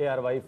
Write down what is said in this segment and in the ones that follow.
ARY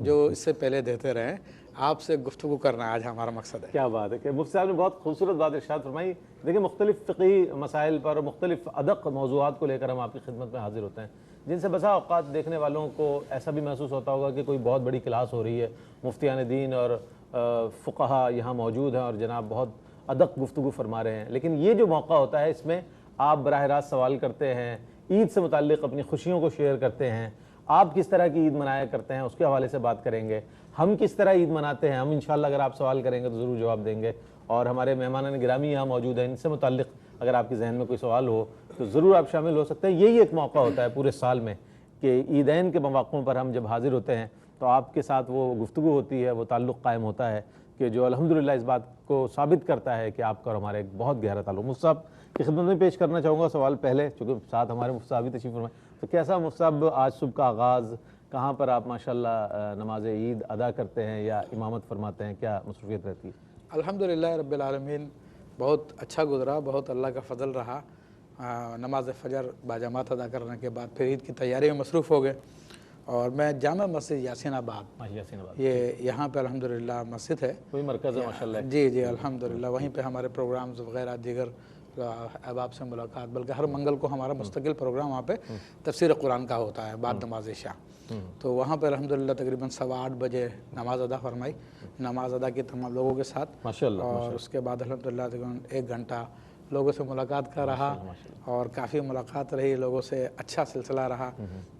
جو اس سے پہلے دیتے رہے. آپ سے گفتگو کرنا آج ہمارا مقصد ہے. کیا بات ہے کہ مفتی صاحب نے بہت خوبصورت بات ارشاد فرمائی. دیکھیں مختلف فقہی مسائل پر اور مختلف ادق موضوعات کو لے کر ہم آپ کی خدمت میں حاضر ہوتے ہیں، جن سے بسا اوقات دیکھنے والوں کو ایسا بھی محسوس ہوتا ہوگا کہ کوئی بہت بڑی کلاس ہو رہی ہے، مفتیان دین اور فقہا یہاں موجود ہیں اور جناب بہت ادق گفتگو فرما رہے ہیں. لیکن یہ جو موقع ہوتا ہے اس میں آپ براہ راست سوال کرتے ہیں، عید سے متعلق اپنی خوشیوں کو شیئر کرتے ہیں، آپ کس طرح کی عید منایا کرتے ہیں اس کے حوالے سے بات کریں گے. ہم کس طرح عید مناتے ہیں ہم انشاءاللہ اگر آپ سوال کریں گے تو ضرور جواب دیں گے. اور ہمارے مہمانان گرامی یہاں موجود ہیں، ان سے متعلق اگر آپ کے ذہن میں کوئی سوال ہو تو ضرور آپ شامل ہو سکتے ہیں. یہی ایک موقع ہوتا ہے پورے سال میں کہ عیدین کے مواقعوں پر ہم جب حاضر ہوتے ہیں تو آپ کے ساتھ وہ گفتگو ہوتی ہے، وہ تعلق قائم ہوتا ہے کہ جو الحمدللہ اس بات کو ثابت کرتا ہے کہ آپ کا اور ہمارا ایک بہت گہرا تعلق. مفتی صاحب کی خدمت میں پیش کرنا چاہوں گا سوال پہلے، چونکہ ساتھ ہمارے مفتی صاحب بھی تشریف فرمائے. تو کیسا مفتی صاحب آج صبح کا آغاز، کہاں پر آپ ماشاءاللہ نماز عید ادا کرتے ہیں یا امامت فرماتے ہیں، کیا مصروفیت رہتی ہے؟ الحمدللہ رب العالمین بہت اچھا گزرا، بہت اللہ کا فضل رہا. نماز فجر باجماعت ادا کرنے کے بعد پھر عید کی تیاری میں مصروف ہو گئے. اور میں جامع مسجد یاسین آباد، یہ یہاں پہ الحمدللہ مسجد ہے، کوئی مرکز ہے ماشاءاللہ. جی الحمدللہ وہیں پہ ہمارے پروگرامز وغیرہ دیگر احباب سے ملاقات، بلکہ ہر منگل کو ہمارا مستقل پروگرام وہاں پہ تفسیر قرآن کا ہوتا ہے بعد نماز عشاء. تو وہاں پہ الحمدللہ تقریباً 8:15 بجے نماز ادا فرمائی، نماز ادا کی تمام لوگوں کے ساتھ ماشاءاللہ. اور اس کے بعد الحمدللہ تقریباً 1 گھنٹہ لوگوں سے ملاقات کا رہا اور کافی ملاقات رہی لوگوں سے، اچھا سلسلہ رہا.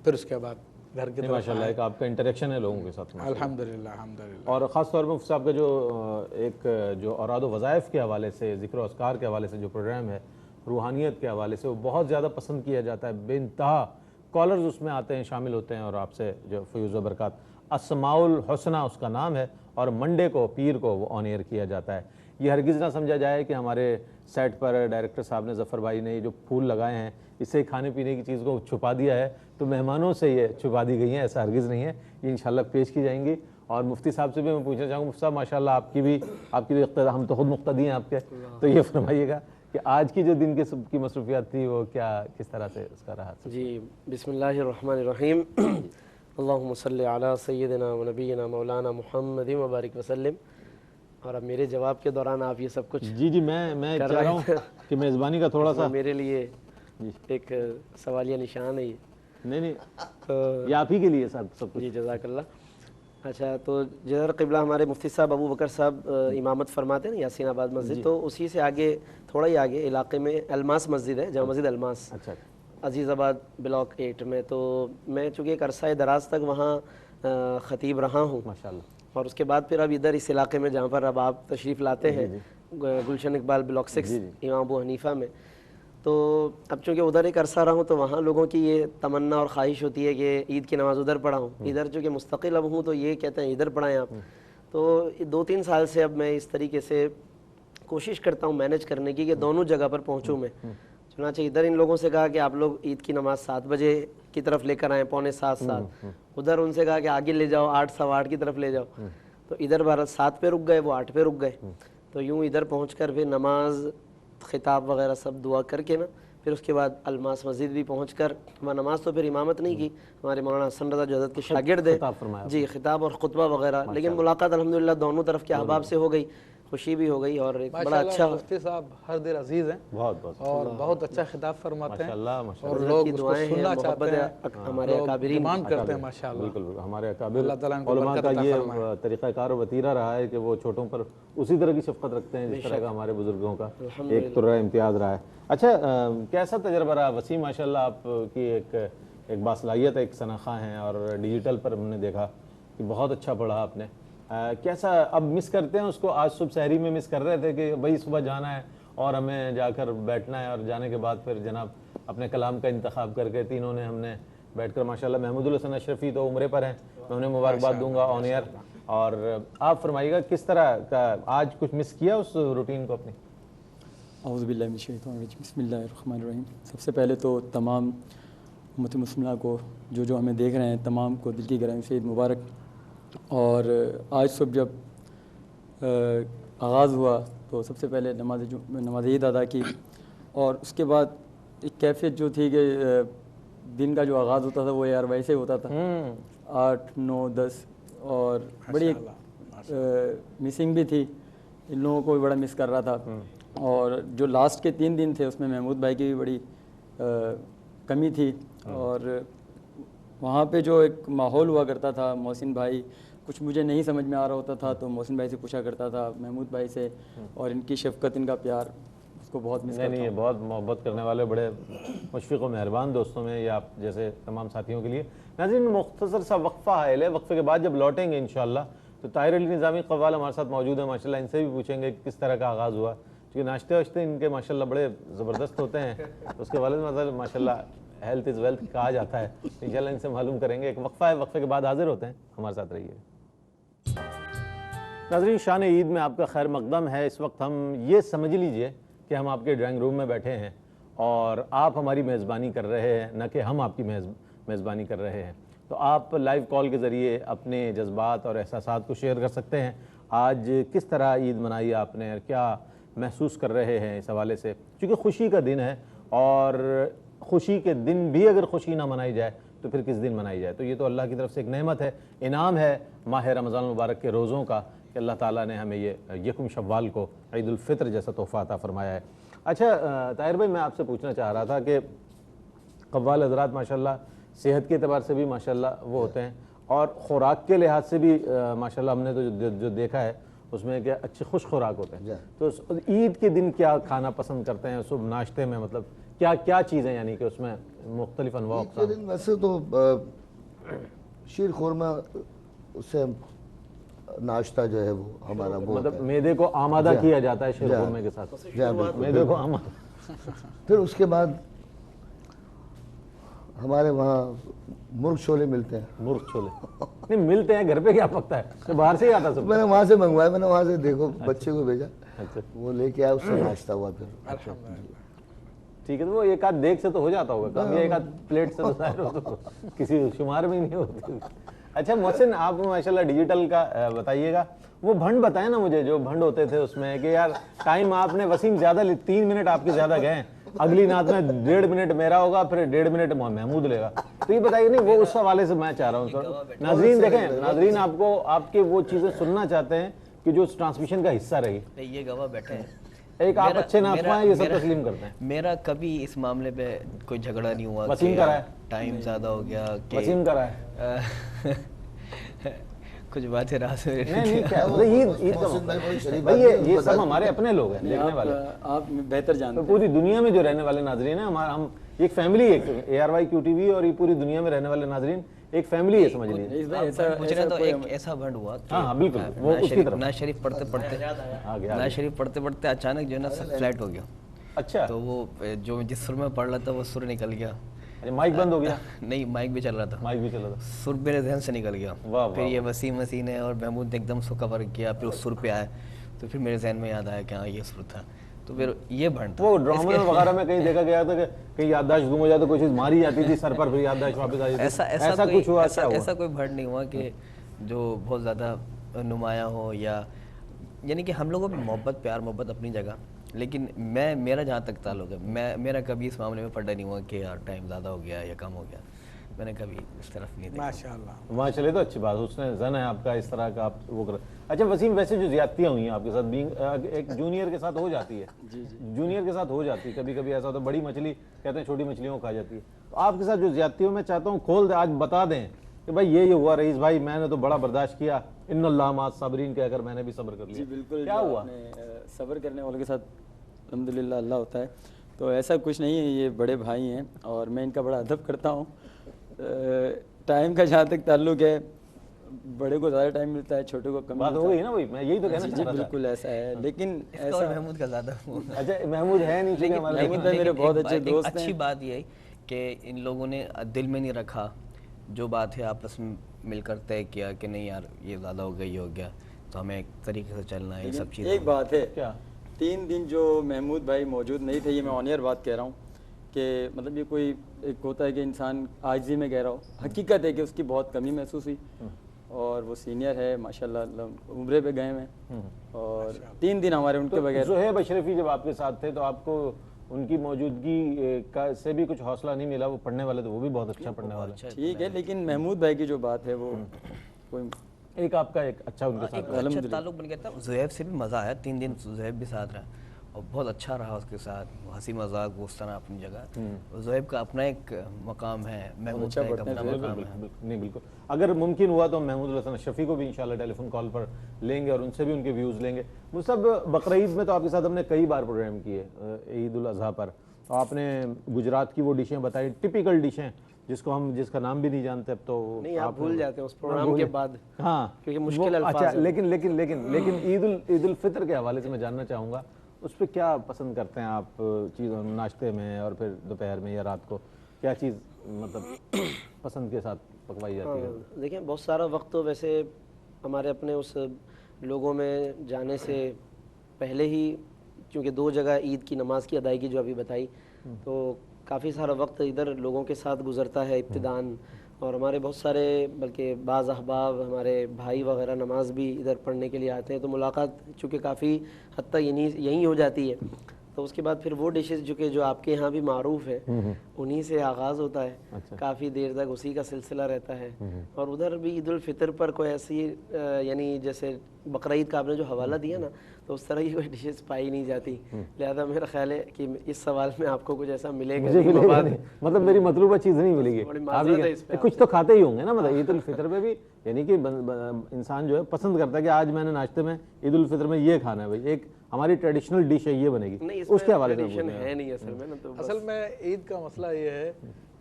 پھر اس کے بعد گھر کی طرف ماشاءاللہ ایک آپ کا انٹریکشن ہے لوگوں کے ساتھ الحمدللہ الحمدللہ. اور خاص طور پر مفتی صاحب کا جو اوراد و وظائف کے حوالے سے، ذکر و اذکار کے حوالے سے جو پروگرام ہے، روحانیت کے حوالے سے، وہ بہت زیادہ پسند کیا جاتا ہے. بے انتہا کالرز اس میں آتے ہیں، شامل ہوتے ہیں اور آپ سے جو فیوز و برکات. اسماء الحسنہ اس کا نام ہے اور منڈے کو، پیر کو وہ آن ایئر کیا جاتا ہے. یہ ہرگز نہ سمجھا جائے کہ ہمارے سیٹ پر ڈائریکٹر صاحب نے، ظفر بھائی نے یہ جو پھول لگائے ہیں اس سے کھانے پینے کی چیز کو چھپا دیا ہے تو مہمانوں سے یہ چھپا دی گئی ہیں، ایسا ہرگز نہیں ہے. یہ انشاءاللہ پیش کی جائیں گی. اور مفتی صاحب سے بھی میں پوچھنا چاہوں گا، مفتی صاحب ماشاءاللہ آپ کی بھی ہم تو خود مقتدی ہیں آپ کے، تو یہ فرمائیے گا کہ آج کی جو دن کی مصروفیات تھی وہ کس طرح سے اس کا رہا؟ جی بسم اللہ الرحمن الرحیم. اللہم صلی علی سیدنا و نبینا مولانا محمد وبارک وسلم. اور اب میرے جواب کے دوران آپ یہ سب کچھ جی میں چاہ رہا ہوں کہ میزبانی کا تھوڑا سا میرے لیے ایک سوالیہ نشان ہے یہ. نہیں یہ آپ ہی کے لیے سب کچھ. جی جزاک اللہ. اچھا تو جدھر قبلہ ہمارے مفتی صاحب ابو بکر صاحب امامت فرماتے ہیں نا یاسین آباد مسجد، تو اسی سے آگے تھوڑا ہی آگے علاقے میں الماس مسجد ہے، جامع مسجد الماس، اچھا عزیز آباد بلاک 8 میں. تو میں چونکہ ایک عرصہ دراز تک وہاں خطیب رہا ہوں ماشاءاللہ. اور اس کے بعد پھر اب ادھر اس علاقے میں جہاں پر اب آپ تشریف لاتے ہیں گلشن اقبال بلاک 6 امام ابو حنیفہ میں، تو اب چونکہ ادھر ایک عرصہ رہا ہوں تو وہاں لوگوں کی یہ تمنا اور خواہش ہوتی ہے کہ عید کی نماز ادھر پڑھاؤں. ادھر چونکہ مستقل اب ہوں تو یہ کہتے ہیں ادھر پڑھائیں آپ. تو 2-3 سال سے اب میں اس طریقے سے کوشش کرتا ہوں مینج کرنے کی کہ دونوں جگہ پر پہنچوں میں. چنانچہ ادھر ان لوگوں سے کہا کہ آپ لوگ عید کی نماز 7 بجے کی طرف لے کر آئیں، 6:45. ادھر ان سے کہا کہ آگے لے جاؤ، 8 سوا 8 کی طرف لے جاؤ. تو ادھر 7 پہ رک گئے، وہ 8 پہ رک گئے. تو یوں ادھر پہنچ کر پھر نماز، خطاب وغیرہ سب دعا کر کے نا پھر اس کے بعد الماس مسجد بھی پہنچ کر وہاں نماز تو پھر امامت نہیں کی، ہمارے مولانا حسن رضا جو حضرت کے شاگرد ہیں جی، خطاب اور خطبہ وغیرہ. لیکن ملاقات الحمدللہ دونوں طرف کے احباب سے ہو گئی، خوشی بھی ہو گئی اور ایک بڑا اچھا. مفتی صاحب ہر دل عزیز ہیں بہت اور بہت اچھا خطاب فرماتے ہیں ماشاءاللہ. اور لوگ اس کو سننا چاہتے ہیں، ہمارے اکابرین ڈیمانڈ کرتے ہیں ماشاءاللہ. بالکل ہمارے اکابر علماء کا یہ طریقہ کار و وتیرہ رہا ہے کہ وہ چھوٹوں پر اسی طرح کی شفقت رکھتے ہیں جس طرح کا ہمارے بزرگوں کا ایک طرح امتیاز رہا ہے. اچھا کیسا تجربہ رہا وسیم؟ ماشاءاللہ آپ کی ایک باصلاحیت ایک شناخواں ہیں اور ڈیجیٹل پر ہم نے دیکھا کہ بہت اچھا پڑھا آپ نے. کیسا اب مس کرتے ہیں اس کو؟ آج صبح سحری میں مس کر رہے تھے کہ بھائی صبح جانا ہے اور ہمیں جا کر بیٹھنا ہے اور جانے کے بعد پھر جناب اپنے کلام کا انتخاب کر کے تینوں نے ہم نے بیٹھ کر ماشاءاللہ. محمود الحسن اشرفی تو عمرے پر ہیں، میں انہیں مبارکباد دوں گا آن ایئر. اور آپ فرمائیے گا کس طرح کا آج کچھ مس کیا اس روٹین کو اپنی؟ اعوذ باللہ من الشیطان الرجیم، بسم اللہ الرحمن الرحیم. سب سے پہلے تو تمام امت مسلمہ کو جو ہمیں دیکھ رہے ہیں تمام کو دل کی گہرائیوں سے عید مبارک. اور آج صبح جب آغاز ہوا تو سب سے پہلے نماز عید ادا کی اور اس کے بعد ایک کیفیت جو تھی کہ دن کا جو آغاز ہوتا تھا وہ یار ویسے ہوتا تھا 8 9 10 اور بڑی مسنگ بھی تھی، ان لوگوں کو بھی بڑا مس کر رہا تھا. اور جو لاسٹ کے 3 دن تھے اس میں محمود بھائی کی بھی بڑی کمی تھی. اور وہاں پہ جو ایک ماحول ہوا کرتا تھا، محسن بھائی کچھ مجھے نہیں سمجھ میں آ رہا ہوتا تھا تو محسن بھائی سے پوچھا کرتا تھا، محمود بھائی سے، اور ان کی شفقت، ان کا پیار، اس کو بہت مس کرتا ہوں. نہیں، یہ بہت محبت کرنے والے بڑے مشفق و مہربان دوستوں میں یہ آپ جیسے تمام ساتھیوں کے لیے. ناظرین مختصر سا وقفہ حائل ہے، وقفے کے بعد جب لوٹیں گے انشاءاللہ تو طاہر علی نظامی قوال ہمارے ساتھ موجود ہیں ماشاءاللہ، ان سے بھی پوچھیں گے کس طرح کا آغاز ہوا، کیونکہ ناشتے واشتے ان کے ماشاءاللہ بڑے زبردست ہوتے ہیں. اس کے والد ماشاءاللہ ہیلتھ از ویلتھ کہا جاتا ہے. انشاءاللہ ان سے معلوم کریں گے. ایک وقفہ ہے، وقفے کے بعد حاضر ہوتے ہیں، ہمارے ساتھ رہیے. ناظرین شان عید میں آپ کا خیر مقدم ہے. اس وقت ہم یہ سمجھ لیجئے کہ ہم آپ کے ڈرائنگ روم میں بیٹھے ہیں اور آپ ہماری میزبانی کر رہے ہیں، نہ کہ ہم آپ کی میزبانی کر رہے ہیں. تو آپ لائیو کال کے ذریعے اپنے جذبات اور احساسات کو شیئر کر سکتے ہیں. آج کس طرح عید منائی آپ نے اور کیا محسوس کر رہے ہیں اس حوالے سے، چونکہ خوشی کا دن ہے اور خوشی کے دن بھی اگر خوشی نہ منائی جائے تو پھر کس دن منائی جائے. تو یہ تو اللہ کی طرف سے ایک نعمت ہے، انعام ہے ماہ رمضان المبارک کے روزوں کا کہ اللہ تعالیٰ نے ہمیں یہ یکم شوال کو عید الفطر جیسا تحفہ عطا فرمایا ہے. اچھا طاہر بھائی، میں آپ سے پوچھنا چاہ رہا تھا کہ قوال حضرات ماشاءاللہ صحت کے اعتبار سے بھی ماشاءاللہ وہ ہوتے ہیں اور خوراک کے لحاظ سے بھی ماشاءاللہ ہم نے تو جو دیکھا ہے اس میں کہ اچھے خوش خوراک ہوتے ہیں. تو عید کے دن کیا کھانا پسند کرتے ہیں صبح ناشتے میں، مطلب کیا چیزیں، یعنی کہ اس میں مختلف انواع عید کے دن ویسے تو شیر خورمہ، اس سے ناشتہ جو ہے وہ ہمارا وہ مطلب معدے کو آمادہ کیا جاتا ہے شیر خورمے کے ساتھ، معدے کو آمادہ. پھر اس کے بعد ہمارے وہاں مرغ چھولے ملتے ہیں. مرغ چھولے نہیں ملتے ہیں، گھر پہ کیا پکتا ہے؟ تو باہر سے ہی آتا سب. میں نے وہاں سے منگوایا، میں نے وہاں سے دیکھو بچے کو بھیجا، اچھا وہ لے کے آیا، اس سے ناشتہ ہوا. پھر ٹھیک ہے، تو وہ ایک آدھ دیگ سے تو ہو جاتا ہوگا کام، یا ایک آدھ پلیٹ سے تو ظاہر ہو تو کسی شمار میں ہی نہیں ہوتی. اچھا محسن، آپ ماشاءاللہ ڈیجیٹل کا بتائیے گا، وہ بھنڈ بتائیں نا مجھے، جو بھنڈ ہوتے تھے اس میں کہ یار ٹائم آپ نے وسیم زیادہ 3 منٹ آپ کے زیادہ گئے ہیں، اگلی نعت میں 1.5 منٹ میرا ہوگا، پھر 1.5 منٹ محمود لے گا. تو یہ بتائیے نہیں، وہ اس حوالے سے میں چاہ رہا ہوں سر. ناظرین دیکھیں، ناظرین آپ کے وہ چیزیں سننا چاہتے ہیں کہ جو اس ٹرانسمیشن کا حصہ رہی. یہ گواہ بیٹھے ہیں، ایک آپ اچھے نعت خواہ ہیں، یہ سب تسلیم کرتے ہیں. میرا کبھی اس معاملے پہ کوئی جھگڑا نہیں ہوا وسیم کرا ہے، ٹائم زیادہ ہو گیا کہ وسیم کرا ہے. کچھ باتیں راہ سے نہیں کیا عید کا بھائی یہ سب ہمارے اپنے لوگ ہیں دیکھنے والے. آپ بہتر جانتے ہیں پوری دنیا میں جو رہنے والے ناظرین ہیں، ہم ایک فیملی ہے، ARY QTV اور یہ پوری دنیا میں رہنے والے ناظرین ایک فیملی ہے سمجھ لیجیے. مجھے تو ایک ایسا بھنڈ ہوا ہاں بالکل، وہ اس کی طرف ناز شریف پڑھتے پڑھتے اچانک جو ہے نا فلیٹ ہو گیا. اچھا، تو وہ جو جس سر میں پڑھ رہا تھا وہ سر نکل گیا. مائک بند ہو گیا؟ نہیں، مائک بھی چل رہا تھا، مائک بھی چل رہا تھا. سر میرے ذہن سے نکل گیا. واہ پھر یہ وسیم نے اور محمود نے ایک دم سو کور کیا، پھر اس سر پہ آئے تو پھر میرے ذہن میں یاد آیا کہ ہاں یہ سر تھا. تو پھر یہ بھنڈ تھا. وہ ڈرامے وغیرہ میں کہیں دیکھا گیا تھا کہ کہیں یادداشت گم ہو جائے تو کوئی چیز ماری جاتی تھی سر پر، پھر یادداشت واپس آ جاتی تھی. ایسا کچھ ہوا؟ ایسا کوئی بھنڈ نہیں ہوا کہ جو بہت زیادہ نمایاں ہو، یا یعنی کہ ہم لوگوں میں محبت، پیار محبت اپنی جگہ، لیکن میرا جہاں تک تعلق ہے، میرا کبھی اس معاملے میں پڑھا نہیں ہوا کہ یار ٹائم زیادہ ہو گیا یا کم ہو گیا. میں نے کبھی اس طرف نہیں دیکھا. ماشاءاللہ. وہاں چلے تو اچھی بات، اس نے زن ہے آپ کا اس طرح کا آپ وہ کر. اچھا وسیم، ویسے جو زیادتیاں ہوئی ہیں آپ کے ساتھ، ایک جونیئر کے ساتھ ہو جاتی ہے، جونیئر کے ساتھ ہو جاتی ہے، کبھی کبھی ایسا ہوتا ہے بڑی مچھلی کہتے ہیں چھوٹی مچھلیوں کو کھا جاتی ہے. تو آپ کے ساتھ جو زیادتیوں میں چاہتا ہوں کھول دیں، آج بتا دیں کہ بھائی یہ ہوا رئیس بھائی، میں نے تو بڑا برداشت کیا، ان اللہ مع الصابرین کہہ کر میں نے بھی صبر کر لیا. جی بالکل، کیا ہوا؟ صبر کرنے والوں کے ساتھ الحمدللہ اللہ ہوتا ہے. تو ایسا کچھ نہیں ہے، یہ بڑے بھائی ہیں اور میں ان کا بڑا ادب کرتا ہوں. ٹائم کا جہاں تک تعلق ہے، بڑے کو زیادہ ٹائم ملتا ہے، چھوٹے کو کم. بات ہو گئی نا وہی، میں یہی تو کہنا جی چاہ رہا تھا. بالکل ایسا ہے، لیکن اور محمود کا زیادہ. اچھا محمود ہے نہیں، لیکن محمود بھائی میرے بہت اچھے دوست ہیں. اچھی بات یہ ہے کہ ان لوگوں نے دل میں نہیں رکھا، جو بات ہے آپس میں مل کر طے کیا کہ نہیں یار یہ زیادہ ہو گیا، یہ ہو گیا، تو ہمیں ایک طریقے سے چلنا ہے. یہ سب چیزیں ایک بات ہے، کیا 3 دن جو محمود بھائی موجود نہیں تھے، یہ میں آن ایئر بات کہہ رہا ہوں کہ مطلب یہ کوئی ایک ہوتا ہے کہ انسان عاجزی میں کہہ رہا ہو، حقیقت ہے کہ اس کی بہت کمی محسوس ہوئی. اور وہ سینئر ہے ماشاءاللہ، عمرے پہ گئے ہیں اور 3 دن ہمارے ان کے بغیر. زہیب اشرفی جب آپ کے ساتھ تھے تو آپ کو ان کی موجودگی سے بھی کچھ حوصلہ نہیں ملا؟ وہ پڑھنے والے تھے، وہ بھی بہت اچھا پڑھنے والے. ٹھیک ہے، لیکن محمود بھائی کی جو بات ہے وہ کوئی ایک آپ کا ایک اچھا ان کے ایک ساتھ اچھا تعلق بن گیا تھا. زہیب سے بھی مزہ آیا, 3 دن زہیب بھی ساتھ رہا اور بہت اچھا رہا اس کے ساتھ, ہنسی مذاق گفتگو اپنی جگہ. زہیب کا اپنا ایک مقام ہے, محمود کا ایک اپنا مقام ہے. نہیں بالکل, اگر ممکن ہوا تو ہم محمود الحسن اشرفی کو بھی انشاءاللہ ٹیلی فون کال پر لیں گے اور ان سے بھی ان کے ویوز لیں گے. وہ سب بقرعید میں تو آپ کے ساتھ ہم نے کئی بار پروگرام کیے, عید الاضحیٰ پر آپ نے گجرات کی وہ ڈشیں بتائی, ٹپیکل ڈشیں جس کو ہم جس کا نام بھی نہیں جانتے اب تو نہیں آپ بھول جاتے ہیں اس پروگرام کے بعد, ہاں کیونکہ مشکل الفاظ اچھا. لیکن عید الفطر کے حوالے سے میں جاننا چاہوں گا اس پہ کیا پسند کرتے ہیں آپ چیزوں ناشتے میں اور پھر دوپہر میں یا رات کو کیا چیز مطلب پسند کے ساتھ پکوائی جاتی ہے؟ دیکھیں بہت سارا وقت تو ویسے ہمارے اپنے اس لوگوں میں جانے سے پہلے ہی, کیونکہ 2 جگہ عید کی نماز کی ادائیگی جو ابھی بتائی, تو کافی سارا وقت ادھر لوگوں کے ساتھ گزرتا ہے ابتداً, اور ہمارے بہت سارے بلکہ بعض احباب ہمارے بھائی وغیرہ نماز بھی ادھر پڑھنے کے لیے آتے ہیں, تو ملاقات چونکہ کافی حد تک یہیں ہو جاتی ہے. تو اس کے بعد پھر وہ ڈشز جو آپ کے یہاں بھی معروف ہے انہی سے آغاز ہوتا ہے, کافی دیر تک اسی کا سلسلہ رہتا ہے. اور ادھر بھی عید الفطر پر کوئی ایسی یعنی جیسے بقرعید کا آپ نے جو حوالہ دیا نا, تو اس طرح کی کوئی ڈشز پائی نہیں جاتی. لہذا میرا خیال ہے کہ اس سوال میں آپ کو کچھ ایسا ملے گا نہیں, مطلب میری مطلوبہ چیز نہیں ملے گی. کچھ تو کھاتے ہی ہوں گے نا, مطلب عید الفطر پہ بھی یعنی کہ انسان جو ہے پسند کرتا ہے کہ آج میں نے ناشتے میں عید الفطر میں یہ کھانا ہے, بھائی ایک ہماری ٹریڈیشنل ڈش ہے یہ بنے گی, اس کے حوالے سے ہے نہیں اصل میں. اصل میں عید کا مسئلہ یہ ہے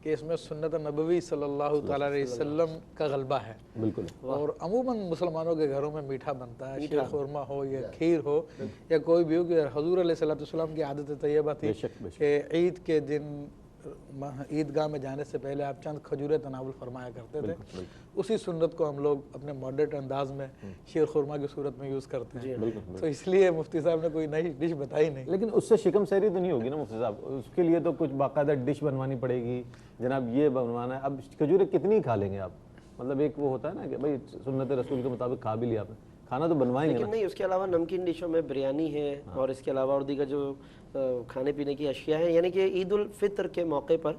کہ اس میں سنت نبوی صلی اللہ تعالیٰ علیہ وسلم کا غلبہ ہے. بالکل. اور عموماً مسلمانوں کے گھروں میں میٹھا بنتا ہے, شیر خورما ہو یا کھیر ہو یا کوئی بھی ہو, کہ حضور علیہ السلام کی عادت طیبہ تھی کہ عید کے دن عیدگاہ میں جانے سے پہلے آپ چند کھجوریں تناول فرمایا کرتے تھے. اسی سنت کو ہم لوگ اپنے ماڈرن انداز میں شیر خورما کی صورت میں یوز کرتے ہیں. تو اس لیے مفتی صاحب نے کوئی نئی ڈش بتائی نہیں. لیکن اس سے شکم سیری تو نہیں ہوگی نا مفتی صاحب, اس کے لیے تو کچھ باقاعدہ ڈش بنوانی پڑے گی, جناب یہ بنوانا ہے. اب کھجوریں کتنی کھا لیں گے آپ, مطلب ایک وہ ہوتا ہے نا کہ بھائی سنت رسول کے مطابق کھا بھی لیا آپ نے, کھانا تو بنوائیں گے. لیکن نہیں, اس کے علاوہ نمکین ڈشوں میں بریانی ہے اور اس کے علاوہ اور دیگر جو کھانے پینے کی اشیاء ہیں, یعنی کہ عید الفطر کے موقع پر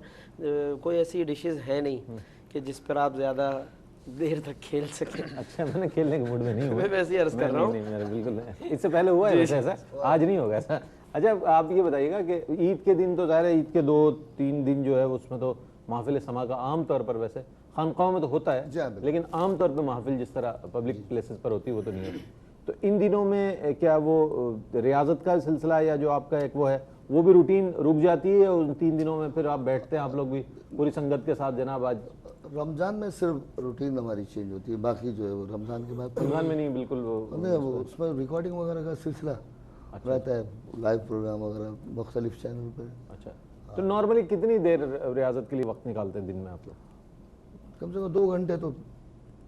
کوئی ایسی ڈشز ہیں نہیں کہ جس پر آپ زیادہ دیر تک کھیل سکیں. اچھا, میں نے کھیلنے کے موڈ میں نہیں ہوں, میں ویسے ہی عرض کر رہا ہوں. نہیں بالکل, اس سے پہلے ہوا ہے ایسا, آج نہیں ہوگا ایسا. اچھا آپ یہ بتائیے گا کہ عید کے دن تو ظاہر ہے عید کے 2-3 دن جو ہے اس میں تو محفل سما کا عام طور پر, ویسے خانقاہوں میں تو ہوتا ہے لیکن عام طور پہ محفل جس طرح پبلک پلیسز پر ہوتی ہے وہ تو نہیں ہوتی. تو ان دنوں میں کیا وہ ریاضت کا سلسلہ یا جو آپ کا ایک وہ ہے وہ بھی روٹین رک جاتی ہے, اور ان 3 دنوں میں پھر آپ بیٹھتے ہیں آپ لوگ بھی پوری سنگت کے ساتھ جناب؟ آج رمضان میں صرف روٹین ہماری چینج ہوتی ہے, باقی جو ہے وہ رمضان کے بعد رمضان میں نہیں بالکل وہ اس میں ریکارڈنگ وغیرہ کا سلسلہ رہتا ہے, لائیو پروگرام وغیرہ مختلف چینل پر. اچھا, تو نارملی کتنی دیر ریاضت کے لیے وقت نکالتے ہیں دن میں آپ لوگ؟ کم سے کم 2 گھنٹے تو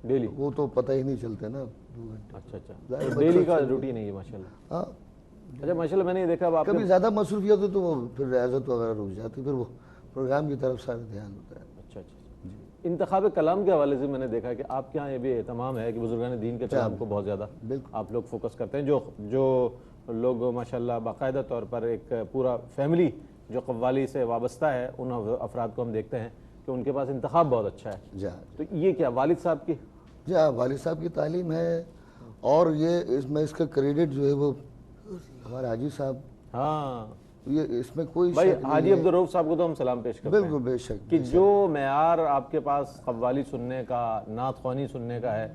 ڈیلی, وہ تو پتہ ہی نہیں چلتے نا 2 گھنٹے. اچھا, ڈیلی کا روٹین ہے یہ ماشاءاللہ. ہاں اچھا ماشاءاللہ, میں نے دیکھا اب آپ کبھی زیادہ مصروفیت ہو تو وہ پھر ریاضت وغیرہ رک جاتی, پھر وہ پروگرام کی طرف سارا دھیان ہوتا ہے. اچھا. انتخاب کلام کے حوالے سے میں نے دیکھا کہ آپ کے یہاں یہ بھی اہتمام ہے کہ بزرگان دین کے کلام کو بہت زیادہ آپ لوگ فوکس کرتے ہیں. جو لوگ ماشاءاللہ باقاعدہ طور پر ایک پورا فیملی جو قوالی سے وابستہ ہے, ان افراد کو ہم دیکھتے ہیں کہ ان کے پاس انتخاب بہت اچھا ہے. تو یہ کیا والد صاحب کی؟ جی ہاں, والد صاحب کی تعلیم ہے, اور یہ اس کا کریڈٹ جو ہے وہ ہمارے حاجی صاحب, ہاں یہ اس میں کوئی بھائی حاجی عبدالرؤف صاحب کو تو ہم سلام پیش کرتے ہیں. بالکل بے شک, کہ جو معیار آپ کے پاس قوالی سننے کا, نعت خوانی سننے کا ہے,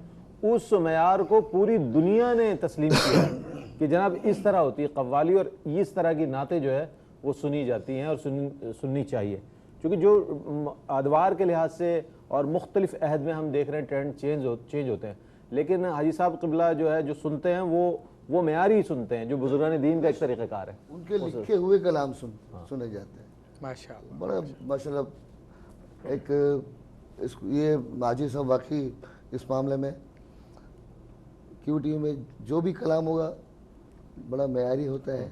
اس معیار کو پوری دنیا نے تسلیم کیا ہے کہ جناب اس طرح ہوتی ہے قوالی, اور اس طرح کی نعتیں جو ہے وہ سنی جاتی ہیں اور سننی چاہیے. کیونکہ جو ادوار کے لحاظ سے اور مختلف عہد میں ہم دیکھ رہے ہیں ٹرینڈ چینج ہوتے ہیں, لیکن حاجی صاحب قبلہ جو ہے جو سنتے ہیں وہ معیاری سنتے ہیں, جو بزرگان دین کا ایک طریقہ کار ہے. ان کے لکھے ہوئے کلام سنے جاتے ہیں ماشاءاللہ. بڑا ماشاءاللہ ایک یہ حاجی صاحب واقعی اس معاملے میں کیو ٹی وی میں جو بھی کلام ہوگا بڑا معیاری ہوتا ہے.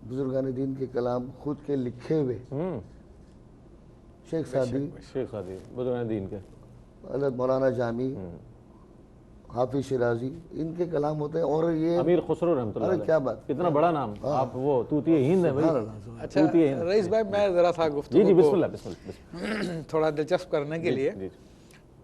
بزرگان دین کے کلام خود کے لکھے ہوئے, شیخ سعدی بزرگان دین کے, مولانا جامی, حافظ شیرازی, ان کے کلام ہوتے ہیں. اور یہ امیر خسرو رحمۃ اللہ علیہ, کیا بات, کتنا بڑا نام, آپ وہ طوطی ہند ہے بھائی. اچھا رئیس بھائی, میں ذرا سا گفتگو جی بسم اللہ تھوڑا دلچسپ کرنے کے لیے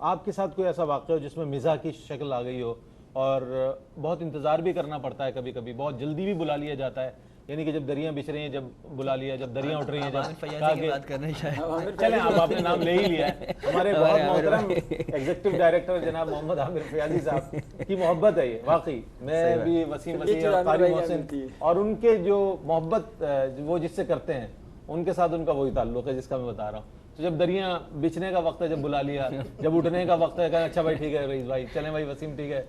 آپ کے ساتھ کوئی ایسا واقعہ ہو جس میں مزاح کی شکل آ گئی ہو اور بہت انتظار بھی کرنا پڑتا ہے، کبھی کبھی بہت جلدی بھی بلا لیا جاتا ہے، یعنی کہ جب دریاں بچھ رہی ہیں جب بلا لیا، جب دریاں اٹھ رہی ہیں جب کہا کہ بات کر رہے ہیں شاید چلیں آپ نے نام لے ہی لیا ہے، ہمارے بہت محترم ایگزیکٹو ڈائریکٹر جناب محمد عامر فیاضی صاحب کی محبت ہے یہ، واقعی میں بھی وسیم مسیح اور قاری محسن اور ان کے جو محبت وہ جس سے کرتے ہیں ان کے ساتھ ان کا وہی تعلق ہے جس کا میں بتا رہا ہوں. تو جب دریاں بچھنے کا وقت ہے جب بلا لیا، جب اٹھنے کا وقت ہے کہا اچھا بھائی ٹھیک ہے رئیس بھائی چلیں بھائی وسیم ٹھیک ہے،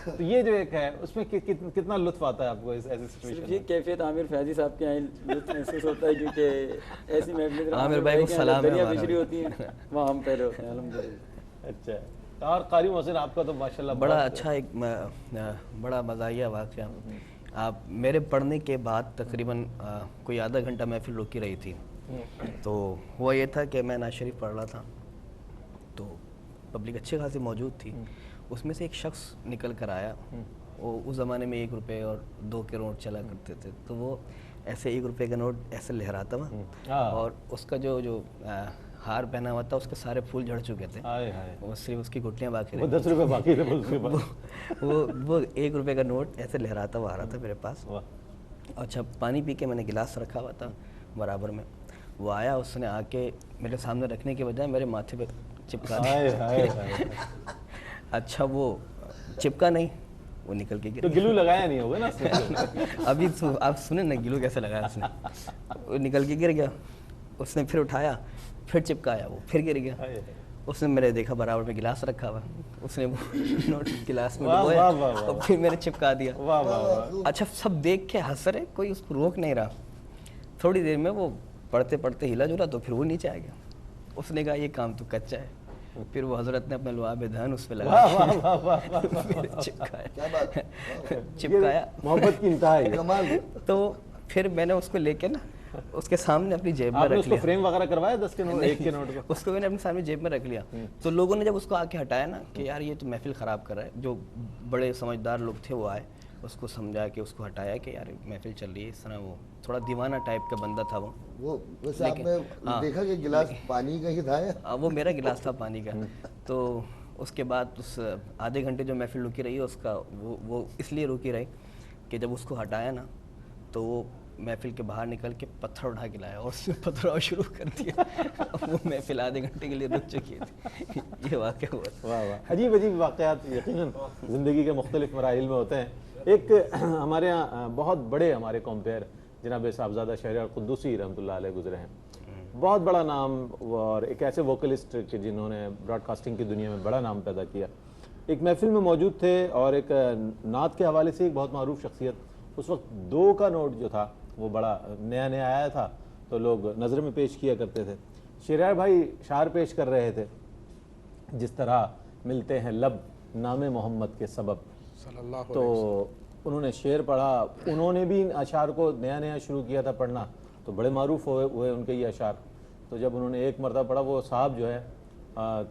تو یہ جو ایک ہے اس میں کتنا لطف آتا ہے آپ کو ایسی سچویشن؟ یہ کیفیت عامر فیاضی صاحب کے یہاں لطف محسوس ہوتا ہے کیونکہ ایسی محفلیں عامر بھائی کو سلام ہے دریا بچھڑی ہوتی ہیں وہاں ہم پہلے ہوتے ہیں الحمدللہ. اچھا، اور قاری محسن آپ کا تو ماشاءاللہ بڑا اچھا ایک بڑا مزاحیہ واقعہ. آپ میرے پڑھنے کے بعد تقریباً کوئی آدھا گھنٹہ محفل رکی رہی تھی، تو ہوا یہ تھا کہ میں نعت شریف پڑھ رہا تھا تو پبلک اچھے خاصی موجود تھی. اس میں سے ایک شخص نکل کر آیا، وہ اس زمانے میں 1 روپے اور 2 کے نوٹ چلا کرتے تھے، تو وہ ایسے 1 روپے کا نوٹ ایسے لہراتا ہوا اور اس کا جو ہار پہنا ہوا تھا اس کے سارے پھول جھڑ چکے تھے، وہ صرف اس کی گھٹلیاں باقی رہی. 10 روپے باقی تھے، وہ 1 روپے کا نوٹ ایسے لہراتا ہوا آ رہا تھا میرے پاس. اچھا پانی پی کے میں نے گلاس رکھا ہوا تھا برابر میں، وہ آیا، اس نے آ کے میرے سامنے رکھنے کے بجائے میرے ماتھے پہ چپکا دیا. اچھا وہ چپکا نہیں، وہ نکل کے تو گلو لگایا نہیں ہوگا نا ابھی آپ سنیں نا گلو کیسے لگایا اس نے. وہ نکل کے گر گیا، اس نے پھر اٹھایا، پھر چپکایا، وہ پھر گر گیا. اس نے میرے دیکھا برابر میں گلاس رکھا ہوا، اس نے وہ نوٹ گلاس میں ڈبویا اور پھر میرے چپکا دیا. اچھا سب دیکھ کے ہنس رہے، کوئی اس کو روک نہیں رہا. تھوڑی دیر میں وہ پڑھتے پڑھتے ہلا جلا تو پھر وہ نیچے آ گیا. اس نے کہا یہ کام تو کچا ہے. پھر وہ حضرت نے اپنا لعاب دہن اس پہ لگا چپکایا. محبت کی انتہا ہے. تو پھر میں نے اس کو لے کے نا اس کے سامنے اپنی جیب میں رکھ لیا. فریم وغیرہ کروایا 10 کے نوٹ 1 کے نوٹ کو؟ اس کو میں نے اپنے سامنے جیب میں رکھ لیا. تو لوگوں نے جب اس کو آ کے ہٹایا نا کہ یار یہ تو محفل خراب کر رہا ہے، جو بڑے سمجھدار لوگ تھے وہ آئے، اس کو سمجھا کہ اس کو ہٹایا کہ یار محفل چل رہی ہے اس طرح. وہ تھوڑا دیوانہ ٹائپ کا بندہ تھا وہ ویسے آپ نے دیکھا کہ گلاس پانی کا ہی تھا؟ وہ میرا گلاس تھا پانی کا. تو اس کے بعد اس آدھے گھنٹے جو محفل رکی رہی ہے اس کا وہ اس لیے رکی رہی کہ جب اس کو ہٹایا نا تو وہ محفل کے باہر نکل کے پتھر اٹھا کے لایا اور اس نے پتھر شروع کر دیا. وہ محفل آدھے گھنٹے کے لیے رک چکی تھی. یہ واقعہ ہوا. واہ واہ، عجیب عجیب واقعات یقیناً زندگی کے مختلف مراحل میں ہوتے ہیں. ایک ہمارے یہاں بہت بڑے ہمارے کمپیئر جناب صاحبزادہ شہریار قدوسی رحمۃ اللہ علیہ گزرے ہیں، بہت بڑا نام اور ایک ایسے ووکلسٹ کہ جنہوں نے براڈ کاسٹنگ کی دنیا میں بڑا نام پیدا کیا. ایک محفل میں موجود تھے اور ایک نعت کے حوالے سے ایک بہت معروف شخصیت. اس وقت 2 کا نوٹ جو تھا وہ بڑا نیا نیا آیا تھا تو لوگ نظر میں پیش کیا کرتے تھے. شہریار بھائی شعر پیش کر رہے تھے، جس طرح ملتے ہیں لب نام محمد کے سبب. تو انہوں نے شعر پڑھا، انہوں نے بھی ان اشعار کو نیا نیا شروع کیا تھا پڑھنا تو بڑے معروف ہوئے ان کے یہ اشعار. تو جب انہوں نے ایک مرتبہ پڑھا وہ صاحب جو ہے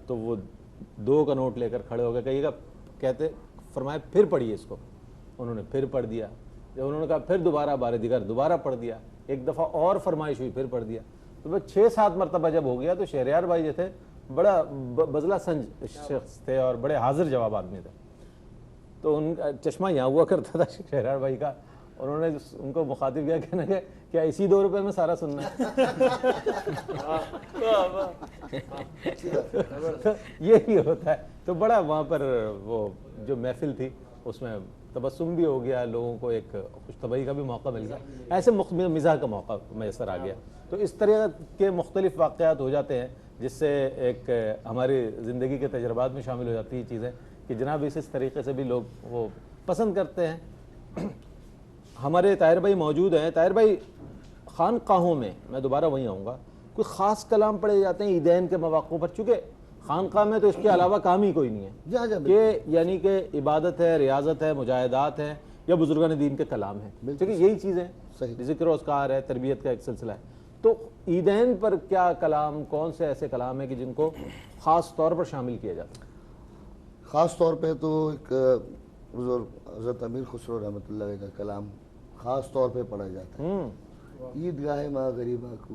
تو وہ 2 کا نوٹ لے کر کھڑے ہو گئے. کہیے گا کہتے فرمایا پھر پڑھیے اس کو. انہوں نے پھر پڑھ دیا. جب انہوں نے کہا پھر دوبارہ بار دیگر دوبارہ پڑھ دیا. ایک دفعہ اور فرمائش ہوئی پھر پڑھ دیا. تو بس 6-7 مرتبہ جب ہو گیا تو شہریار بھائی جو تھے بڑا بزلہ سنج شخص تھے اور بڑے حاضر جواب آدمی تھے. تو ان کا چشمہ یہاں ہوا کرتا تھا شہریار بھائی کا. انہوں نے ان کو مخاطب کیا کہنا کہ کیا اسی 2 روپے میں سارا سننا ہے؟ یہی ہوتا ہے. تو بڑا وہاں پر وہ جو محفل تھی اس میں تبسم بھی ہو گیا، لوگوں کو ایک خوش طبعی کا بھی موقع مل گیا، ایسے مزاح کا موقع میسر آ گیا. تو اس طرح کے مختلف واقعات ہو جاتے ہیں جس سے ایک ہماری زندگی کے تجربات میں شامل ہو جاتی ہیں چیزیں کہ جناب اس طریقے سے بھی لوگ وہ پسند کرتے ہیں. ہمارے طاہر بھائی موجود ہیں. طاہر بھائی خانقاہوں میں میں دوبارہ وہیں آؤں گا، کوئی خاص کلام پڑھے جاتے ہیں عیدین کے مواقع پر؟ چونکہ خانقاہ میں تو اس کے علاوہ کام ہی کوئی نہیں ہے کہ یعنی کہ عبادت ہے، ریاضت ہے، مجاہدات ہیں یا بزرگان دین کے کلام ہیں، کیونکہ یہی چیزیں ذکر و اذکار ہے، تربیت کا ایک سلسلہ ہے. تو عیدین پر کیا کلام، کون سے ایسے کلام ہیں کہ جن کو خاص طور پر شامل کیا جاتا ہے؟ خاص طور پہ تو ایک حضرت امیر خسرو رحمۃ اللہ علیہ کا کلام خاص طور پہ پڑھا جاتا ہے. عید گاہ ماں غریبہ کو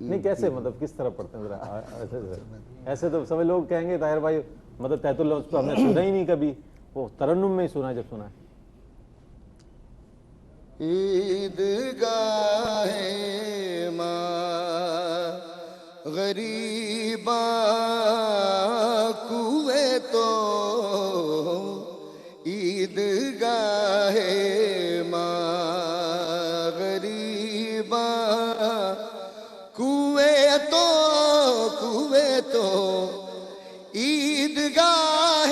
نہیں کیسے مطلب کس طرح پڑھتے ہیں ذرا ایسے تو سب لوگ کہیں گے طاہر بھائی مطلب تحت اللفظ تو ہم نے سنا ہی نہیں کبھی, وہ ترنم میں ہی سنا جب سنا ہے. عیدگاہ ماں غریباں کوئے تو عیدگاہ ماں غریباں کوئے تو عیدگاہ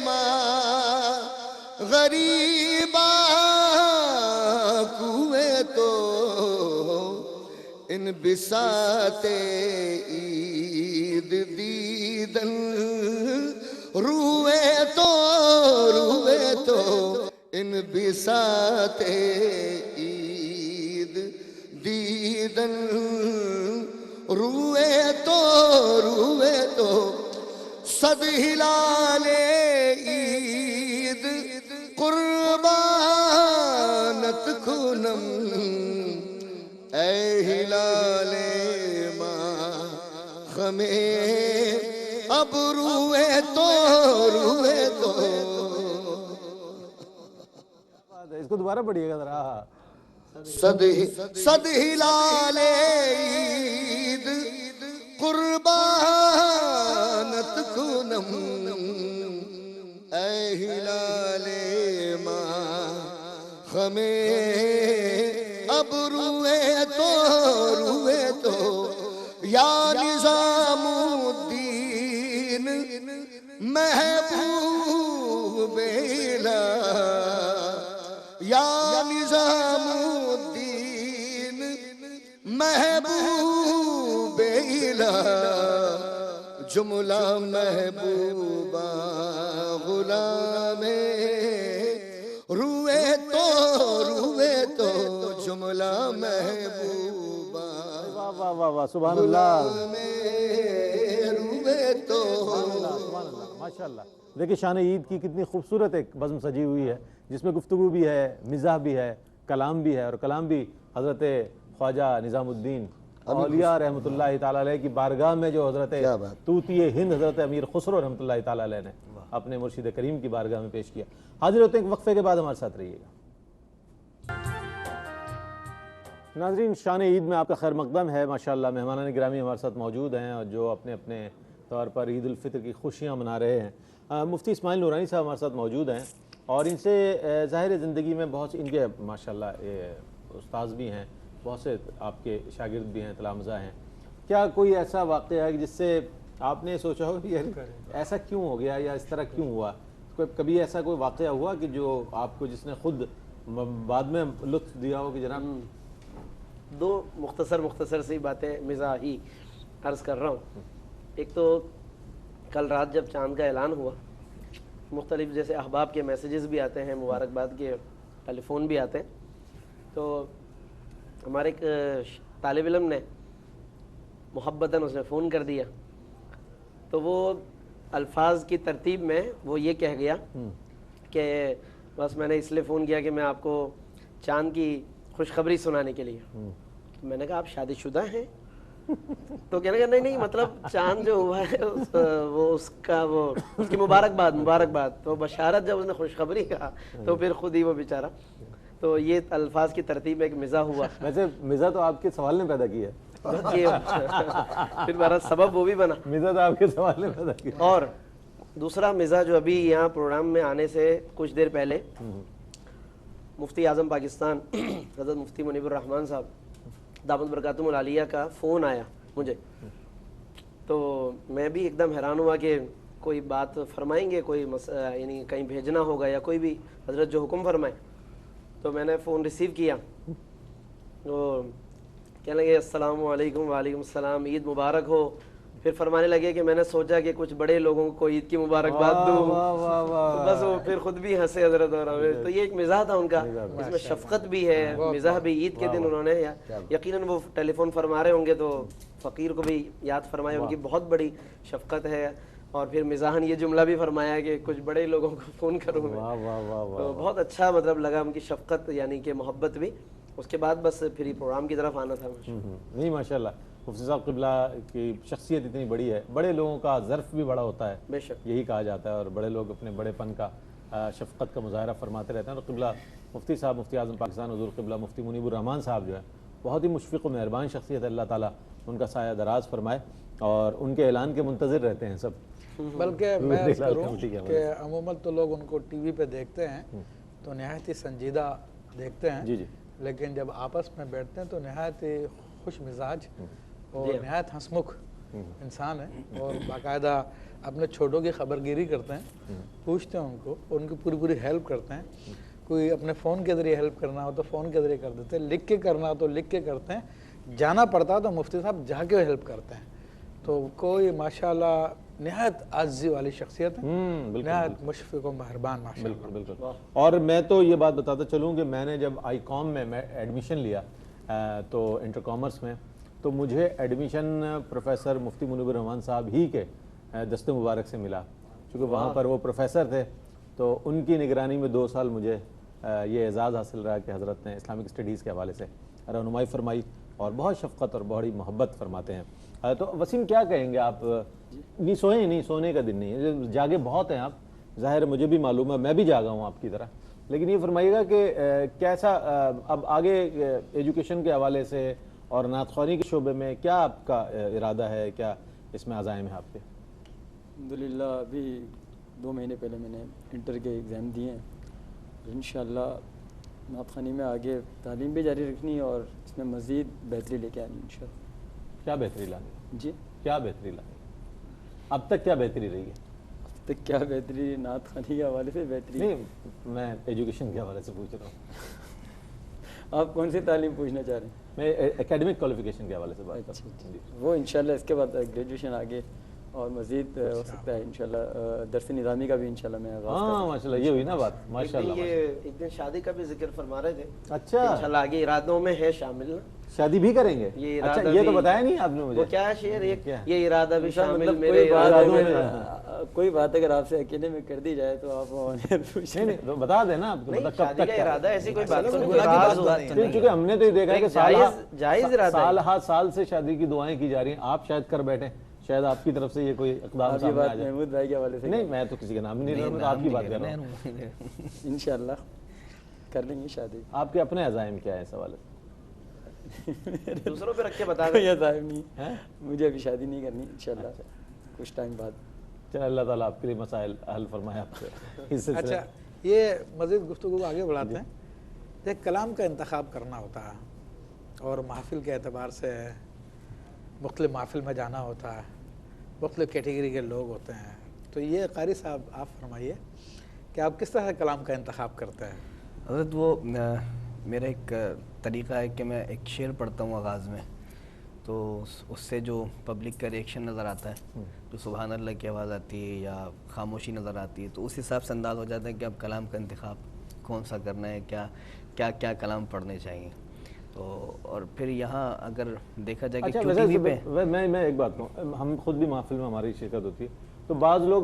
ماں غریباں ان بساط عید دیدن روئے تو ان بساط عید دیدن روئے تو صد ہلال عید قربانت کنم اے ہلال ماں ہمیں اب روئے تو اس کو دوبارہ پڑھیے گا ذرا. صد ہلال عید قربانت کنم اے ہلال ماں ہمیں اب روئے تو یا نظام الدین محبوب الہ یا نظام الدین محبوب الہ جملہ محبوبہ غلام روئے تو جملہ محبوبہ واہ واہ واہ سبحان اللہ روئے تو ماشاء اللہ. دیکھیں شان عید کی کتنی خوبصورت ایک بزم سجی ہوئی ہے جس میں گفتگو بھی ہے, مزاح بھی ہے, کلام بھی ہے, اور کلام بھی حضرت خواجہ نظام الدین اولیاء رحمۃ اللہ تعالیٰ علیہ کی بارگاہ میں جو حضرت طوطی ہند حضرت امیر خسرو رحمۃ اللہ تعالیٰ علیہ نے اپنے مرشد کریم کی بارگاہ میں پیش کیا. حاضر ہوتے ہیں ایک وقفے کے بعد, ہمارے ساتھ رہیے گا. ناظرین شان عید میں آپ کا خیر مقدم ہے. ماشاءاللہ مہمانان گرامی ہمارے ساتھ موجود ہیں اور جو اپنے اپنے طور پر عید الفطر کی خوشیاں منا رہے ہیں. مفتی اسماعیل نورانی صاحب ہمارے ساتھ موجود ہیں اور ان سے ظاہر زندگی میں بہت ان کے ماشاءاللہ استاذ بھی ہیں, بہت سے آپ کے شاگرد بھی ہیں, تلامذہ ہیں. کیا کوئی ایسا واقعہ ہے جس سے آپ نے سوچا ہو کہ ایسا کیوں ہو گیا یا اس طرح کیوں ہوا؟ کبھی ایسا کوئی واقعہ ہوا کہ جو آپ کو جس نے خود بعد میں لطف دیا ہو کہ جناب؟ دو مختصر سی باتیں مزاحی عرض کر رہا ہوں. ایک تو کل رات جب چاند کا اعلان ہوا, مختلف جیسے احباب کے میسیجز بھی آتے ہیں, مبارکباد کے ٹیلی فون بھی آتے ہیں, تو ہمارے ایک طالب علم نے محبتاً اس نے فون کر دیا, تو وہ الفاظ کی ترتیب میں وہ یہ کہہ گیا کہ بس میں نے اس لیے فون کیا کہ میں آپ کو چاند کی خوشخبری سنانے کے لیے. میں نے کہا آپ شادی شدہ ہیں؟ تو کہنے کا نہیں مطلب چاند جو ہوا ہے وہ اس کی مبارکباد. تو بشارت جب اس نے خوشخبری کہا تو پھر خود ہی وہ بیچارہ, تو یہ الفاظ کی ترتیب ایک مزاح ہوا. ویسے مزاح تو آپ کے سوال نے پیدا کی ہے, پھر میرا سبب وہ بھی بنا. مزاح تو آپ کے سوال نے پیدا کی. اور دوسرا مزاح جو ابھی یہاں پروگرام میں آنے سے کچھ دیر پہلے مفتی اعظم پاکستان حضرت مفتی منیب الرحمن صاحب دامت برکاتہم العالیہ کا فون آیا مجھے, تو میں بھی ایک دم حیران ہوا کہ کوئی بات فرمائیں گے, کوئی یعنی کہیں بھیجنا ہوگا یا کوئی بھی حضرت جو حکم فرمائے. تو میں نے فون ریسیو کیا, تو کہنے لگے السلام علیکم. وعلیکم السلام, عید مبارک ہو. پھر فرمانے لگے کہ میں نے سوچا کہ کچھ بڑے لوگوں کو عید کی مبارکباد دوں, بس وہ پھر خود بھی ہنسے حضرت. اور تو یہ ایک مزاح تھا ان کا, اس میں شفقت بھی ہے, مزاح بھی. عید کے دن انہوں نے یقیناً وہ ٹیلی فون فرما رہے ہوں گے تو فقیر کو بھی یاد فرمائے, ان کی بہت بڑی شفقت ہے. اور پھر مزاحن یہ جملہ بھی فرمایا کہ کچھ بڑے لوگوں کو فون کروں میں. تو بہت اچھا مطلب لگا ان کی شفقت یعنی کہ محبت بھی. اس کے بعد بس پھر یہ پروگرام کی طرف آنا تھا. نہیں ماشاء اللہ مفتی صاحب قبلہ کی شخصیت اتنی بڑی ہے, بڑے لوگوں کا ظرف بھی بڑا ہوتا ہے, بے شک یہی کہا جاتا ہے, اور بڑے لوگ اپنے بڑے پن کا شفقت کا مظاہرہ فرماتے رہتے ہیں. اور قبلہ مفتی صاحب مفتی اعظم پاکستان حضور قبلہ مفتی منیب الرحمان صاحب جو ہے بہت ہی مشفق و مہربان شخصیت ہے, اللہ تعالیٰ ان کا سایہ دراز فرمائے, اور ان کے اعلان کے منتظر رہتے ہیں سب. بلکہ میں عرض کروں کہ عموماً تو لوگ ان کو ٹی وی پہ دیکھتے ہیں تو نہایت ہی سنجیدہ دیکھتے ہیں, جی جی, لیکن جب آپس میں بیٹھتے ہیں تو نہایت ہی خوش مزاج اور نہایت ہنسمکھ انسان ہے, اور باقاعدہ اپنے چھوٹوں کی خبرگیری کرتے ہیں, پوچھتے ہیں ان کو, ان کی پوری ہیلپ کرتے ہیں. کوئی اپنے فون کے ذریعے ہیلپ کرنا ہو تو فون کے ذریعے کر دیتے ہیں, لکھ کے کرنا ہو تو لکھ کے کرتے ہیں, جانا پڑتا تو مفتی صاحب جا کے ہیلپ کرتے ہیں. تو کوئی ماشاءاللہ نہایت عاجزی والی شخصیت ہے, نہایت مشفق و مہربان ماشاءاللہ. بالکل. اور میں تو یہ بات بتاتا چلوں کہ میں نے جب آئی کام میں ایڈمیشن لیا تو انٹر کامرس میں, تو مجھے ایڈمیشن پروفیسر مفتی منیب الرحمان صاحب ہی کے دست مبارک سے ملا, چونکہ وہاں پر وہ پروفیسر تھے, تو ان کی نگرانی میں 2 سال مجھے یہ اعزاز حاصل رہا کہ حضرت نے اسلامک اسٹڈیز کے حوالے سے رہنمائی فرمائی, اور بہت شفقت اور بڑی محبت فرماتے ہیں. تو وسیم کیا کہیں گے آپ؟ نہیں سوئیں, نہیں سونے کا دن نہیں ہے, جاگے بہت ہیں آپ, ظاہر ہے مجھے بھی معلوم ہے, میں بھی جاگا ہوں آپ کی طرح, لیکن یہ فرمائیے گا کہ کیسا اب آگے ایجوکیشن کے حوالے سے اور نعت خوانی کے شعبے میں کیا آپ کا ارادہ ہے, کیا اس میں عزائم ہے آپ کے؟ الحمدللہ ابھی 2 مہینے پہلے میں نے انٹر کے ایگزام دیے ہیں, انشاءاللہ نعت خوانی میں آگے تعلیم بھی جاری رکھنی اور اس میں مزید بہتری لے کے آنی انشاءاللہ. کیا بہتری لانی؟ جی کیا بہتری لانی؟ اب تک کیا بہتری رہی ہے؟ اب تک کیا بہتری؟ نعت خوانی کے حوالے سے بہتری نہیں, میں ایجوکیشن کے حوالے سے پوچھ رہا ہوں. آپ کون سی تعلیم پوچھنا چاہ رہے ہیں؟ میں اکیڈمک کوالیفیکیشن کے حوالے سے بات کر رہا ہوں. وہ انشاءاللہ اس کے بعد گریجویشن آگے اور مزید ہو سکتا ہے انشاءاللہ درس نظامی کا بھی انشاءاللہ میں آغاز کروں. ہاں ماشاءاللہ, یہ ہوئی نا بات, ماشاءاللہ. یہ ایک دن شادی کا بھی ذکر فرما رہے تھے, اچھا انشاءاللہ آگے ارادوں میں ہے شامل نا, شادی بھی کریں گے؟ یہ اچھا, ارادہ یہ تو بھی- بتایا نہیں آپ نے مجھے. وہ کیا ہے شعر, یہ ارادہ بھی شامل مطلب میرے ارادوں میں. کوئی بات اگر آپ سے اکیلے میں کر دی جائے تو آپ نہیں نہیں, تو بتا دینا آپ کو, نہیں, مطلب کب شادی تک کا کیا؟ ارادہ ایسی کوئی بات تو نہیں, گناہ کی راز بات ہوتا نہیں ہے. ہے. کیونکہ ہم نے تو یہ دیکھا ہے کہ جائز ارادہ ہے. سال ہر سال سے شادی کی دعائیں کی جا رہی ہیں, آپ شاید کر بیٹھیں, شاید آپ کی طرف سے یہ کوئی اقدام آپ کی سامنے آ بات جائے. محمود بھائی کے حوالے سے نہیں, میں تو کسی کا نام نہیں لے رہا ہوں, میں تو آپ کی بات کر رہا ہوں. انشاءاللہ کر لیں گے شادی. آپ کے اپنے عزائم کیا ہے اس حوالے سے؟ دوسروں پہ رکھ کے بتا کوئی دیں. عزائم نہیں, مجھے ابھی شادی نہیں کرنی انشاءاللہ کچھ ٹائم بعد. چلے اللہ تعالیٰ آپ کے لیے مسائل حل فرمائے آپ سے اس سلسلے. اچھا, یہ مزید گفتگو کو آگے بڑھاتے ہیں. ایک کلام کا انتخاب کرنا ہوتا ہے اور محفل کے اعتبار سے مختلف محفل میں جانا ہوتا ہے, مختلف کیٹیگری کے لوگ ہوتے ہیں, تو یہ قاری صاحب آپ فرمائیے کہ آپ کس طرح کلام کا انتخاب کرتے ہیں؟ حضرت وہ میرا ایک طریقہ ہے کہ میں ایک شعر پڑھتا ہوں آغاز میں, تو اس سے جو پبلک کا ریئیکشن نظر آتا ہے, جو سبحان اللہ کی آواز آتی ہے یا خاموشی نظر آتی ہے, تو اس حساب سے انداز ہو جاتا ہے کہ اب کلام کا انتخاب کون سا کرنا ہے, کیا کلام پڑھنے چاہیے. تو اور پھر یہاں اگر دیکھا جائے کہ اچھا QTV پہ میں ایک بات کہوں, ہم خود بھی محفل میں ہماری شرکت ہوتی ہے, تو بعض لوگ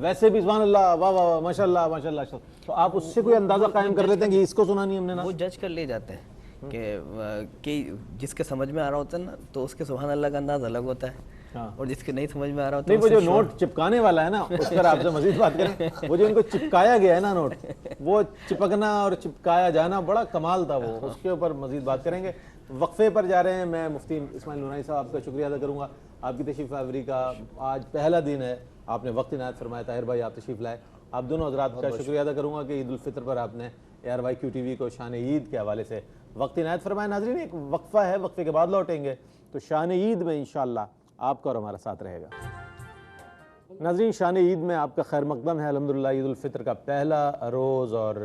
ویسے بھی سبحان اللہ واہ واہ ماشاء اللہ ماشاء اللہ, تو آپ اس سے کوئی اندازہ قائم کر لیتے ہیں کہ اس کو سنا نہیں ہم نے نا؟ وہ جج کر لے جاتے ہیں کہ جس کے سمجھ میں آ رہا ہوتا ہے نا, تو اس کے سبحان اللہ کا انداز الگ ہوتا ہے, اور جس کے نہیں سمجھ میں آ رہا ہوتا ہے نہیں, وہ جو نوٹ چپکانے والا ہے نا, اس پر آپ سے مزید بات کریں. وہ جو ان کو چپکایا گیا ہے نا نوٹ, وہ چپکنا اور چپکایا جانا بڑا کمال تھا, وہ اس کے اوپر مزید بات کریں گے. وقفے پر جا رہے ہیں. میں مفتی اسماعیل نورانی صاحب آپ کا شکریہ ادا کروں گا, آپ کی تشریف آوری کا آج پہلا دن ہے, آپ نے وقت عنایت فرمایا. طاہر بھائی آپ تشریف لائے, آپ دونوں حضرات کا شکریہ ادا کروں گا کہ عید الفطر پر آپ نے ARYQTV کو شان عید کے حوالے سے وقت عنایت فرمایا. ناظرین, ایک وقفہ ہے, وقفے کے بعد لوٹیں گے تو شان عید میں انشاءاللہ آپ کا اور ہمارا ساتھ رہے گا. ناظرین, شان عید میں آپ کا خیر مقدم ہے. الحمدللہ عید الفطر کا پہلا روز اور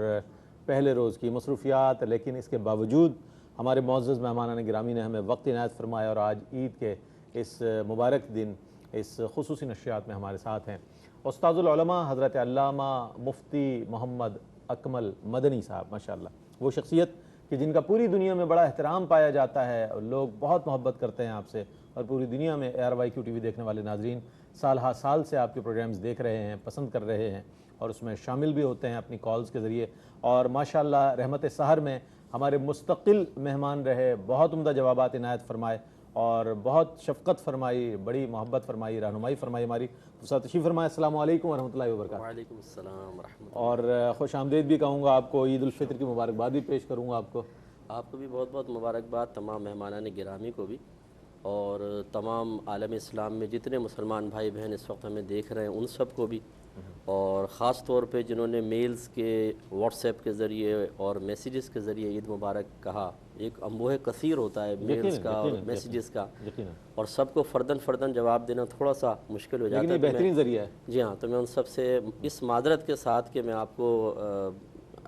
پہلے روز کی مصروفیات, لیکن اس کے باوجود ہمارے معزز مہمانان گرامی نے ہمیں وقت عنایت فرمایا اور آج عید کے اس مبارک دن اس خصوصی نشریات میں ہمارے ساتھ ہیں استاد العلماء حضرت علامہ مفتی محمد اکمل مدنی صاحب. ماشاءاللہ وہ شخصیت کہ جن کا پوری دنیا میں بڑا احترام پایا جاتا ہے, اور لوگ بہت محبت کرتے ہیں آپ سے, اور پوری دنیا میں ARYQTV دیکھنے والے ناظرین سال ہر سال سے آپ کے پروگرامز دیکھ رہے ہیں, پسند کر رہے ہیں, اور اس میں شامل بھی ہوتے ہیں اپنی کالز کے ذریعے. اور ماشاءاللہ رحمت سحر میں ہمارے مستقل مہمان رہے، بہت عمدہ جوابات عنایت فرمائے اور بہت شفقت فرمائی، بڑی محبت فرمائی، رہنمائی فرمائی ہماری۔ استاد تشریف فرمائے، السلام علیکم ورحمۃ اللہ وبرکاتہ۔ وعلیکم السلام ورحمۃ اور خوش آمدید بھی کہوں گا آپ کو، عید الفطر کی مبارکباد بھی پیش کروں گا آپ کو۔ آپ کو بھی بہت بہت مبارکباد، تمام مہمانان گرامی کو بھی، اور تمام عالم اسلام میں جتنے مسلمان بھائی بہن اس وقت ہمیں دیکھ رہے ہیں ان سب کو بھی، اور خاص طور پہ جنہوں نے میلز کے، واٹس ایپ کے ذریعے اور میسیجز کے ذریعے عید مبارک کہا۔ ایک انبوہ کثیر ہوتا ہے میلز کا اور میسیجز کا، اور سب کو فرداً جواب دینا تھوڑا سا مشکل ہو جاتا ہے، لیکن یہ بہترین ذریعہ ہے۔ جی ہاں، تو میں ان سب سے اس معذرت کے ساتھ کہ میں آپ کو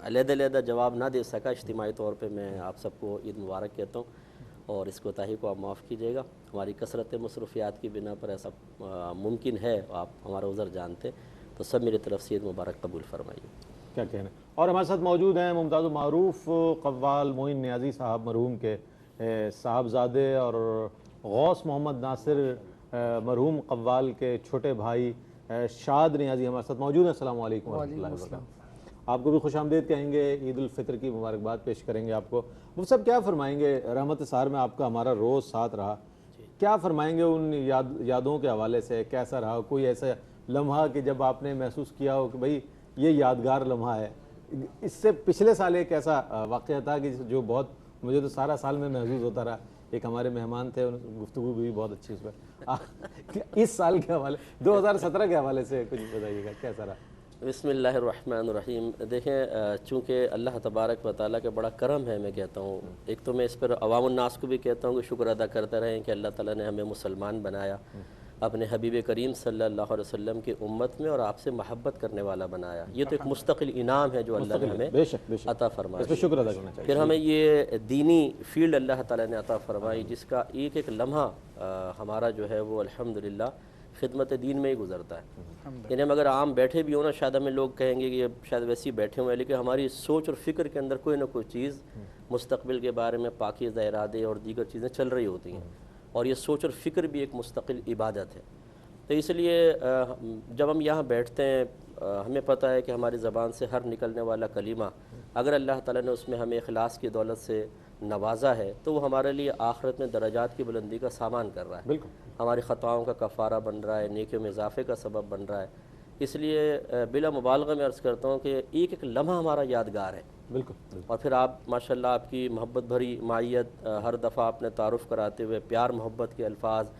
علیحدہ جواب نہ دے سکا، اجتماعی طور پہ میں آپ سب کو عید مبارک کہتا ہوں، اور اس کوتاہی کو آپ معاف کیجیے گا۔ ہماری کثرت مصروفیات کی بنا پر ایسا ممکن ہے، آپ ہمارا عذر جانتے، تو سب میری طرف سے عید مبارک قبول فرمائیے۔ کیا کہنا۔ اور ہمارے ساتھ موجود ہیں ممتاز و معروف قوال معین نیازی صاحب، مرحوم کے صاحبزادے، اور غوث محمد ناصر مرحوم قوال کے چھوٹے بھائی شاد نیازی ہمارے ساتھ موجود ہیں۔ السلام علیکم ورحمۃ اللہ وبرکاتہ۔ آپ کو بھی خوش آمدید کہیں گے، عید الفطر کی مبارکباد پیش کریں گے آپ کو۔ وہ سب کیا فرمائیں گے؟ رحمت سار میں آپ کا ہمارا روز ساتھ رہا، کیا فرمائیں گے ان یادوں کے حوالے سے؟ کیسا رہا کوئی ایسا لمحہ کہ جب آپ نے محسوس کیا ہو کہ بھئی یہ یادگار لمحہ ہے؟ اس سے پچھلے سال ایک ایسا واقعہ تھا کہ جو بہت مجھے تو سارا سال میں محسوس ہوتا رہا، ایک ہمارے مہمان تھے، گفتگو بھی بہت اچھی اس پر۔ اس سال کے حوالے 2017 کے حوالے سے کچھ بتائیے گا، کیسا رہا؟ بسم اللہ الرحمن الرحیم۔ دیکھیں، چونکہ اللہ تبارک و تعالیٰ کا بڑا کرم ہے، میں کہتا ہوں، ایک تو میں اس پر عوام الناس کو بھی کہتا ہوں کہ شکر ادا کرتے رہیں کہ اللہ تعالیٰ نے ہمیں مسلمان بنایا، اپنے حبیب کریم صلی اللہ علیہ وسلم کی امت میں، اور آپ سے محبت کرنے والا بنایا۔ یہ تو ایک مستقل انعام ہے جو اللہ نے ہمیں عطا فرمایا، اس پہ شکر ادا کرنا چاہیے۔ پھر ہمیں یہ دینی فیلڈ اللہ تعالیٰ نے عطا فرمائی، جس کا ایک ایک لمحہ ہمارا جو ہے وہ الحمدللہ خدمت دین میں ہی گزرتا ہے۔ یعنی ہم اگر عام بیٹھے بھی ہوں نا، شاید ہمیں لوگ کہیں گے کہ یہ شاید ویسے ہی بیٹھے ہوئے ہیں، لیکن ہماری سوچ اور فکر کے اندر کوئی نہ کوئی چیز مستقبل کے بارے میں، پاکیزہ ارادے اور دیگر چیزیں چل رہی ہوتی ہیں، اور یہ سوچ اور فکر بھی ایک مستقل عبادت ہے۔ تو اس لیے جب ہم یہاں بیٹھتے ہیں، ہمیں پتہ ہے کہ ہماری زبان سے ہر نکلنے والا کلمہ، اگر اللہ تعالیٰ نے اس میں ہمیں اخلاص کی دولت سے نوازا ہے تو وہ ہمارے لیے آخرت میں درجات کی بلندی کا سامان کر رہا ہے، بالکل ہماری خطاؤں کا کفارہ بن رہا ہے، نیکیوں میں اضافے کا سبب بن رہا ہے۔ اس لیے بلا مبالغہ میں عرض کرتا ہوں کہ ایک ایک لمحہ ہمارا یادگار ہے۔ بالکل۔ اور پھر آپ ماشاءاللہ، آپ کی محبت بھری معیت، ہر دفعہ اپنے تعارف کراتے ہوئے پیار محبت کے الفاظ،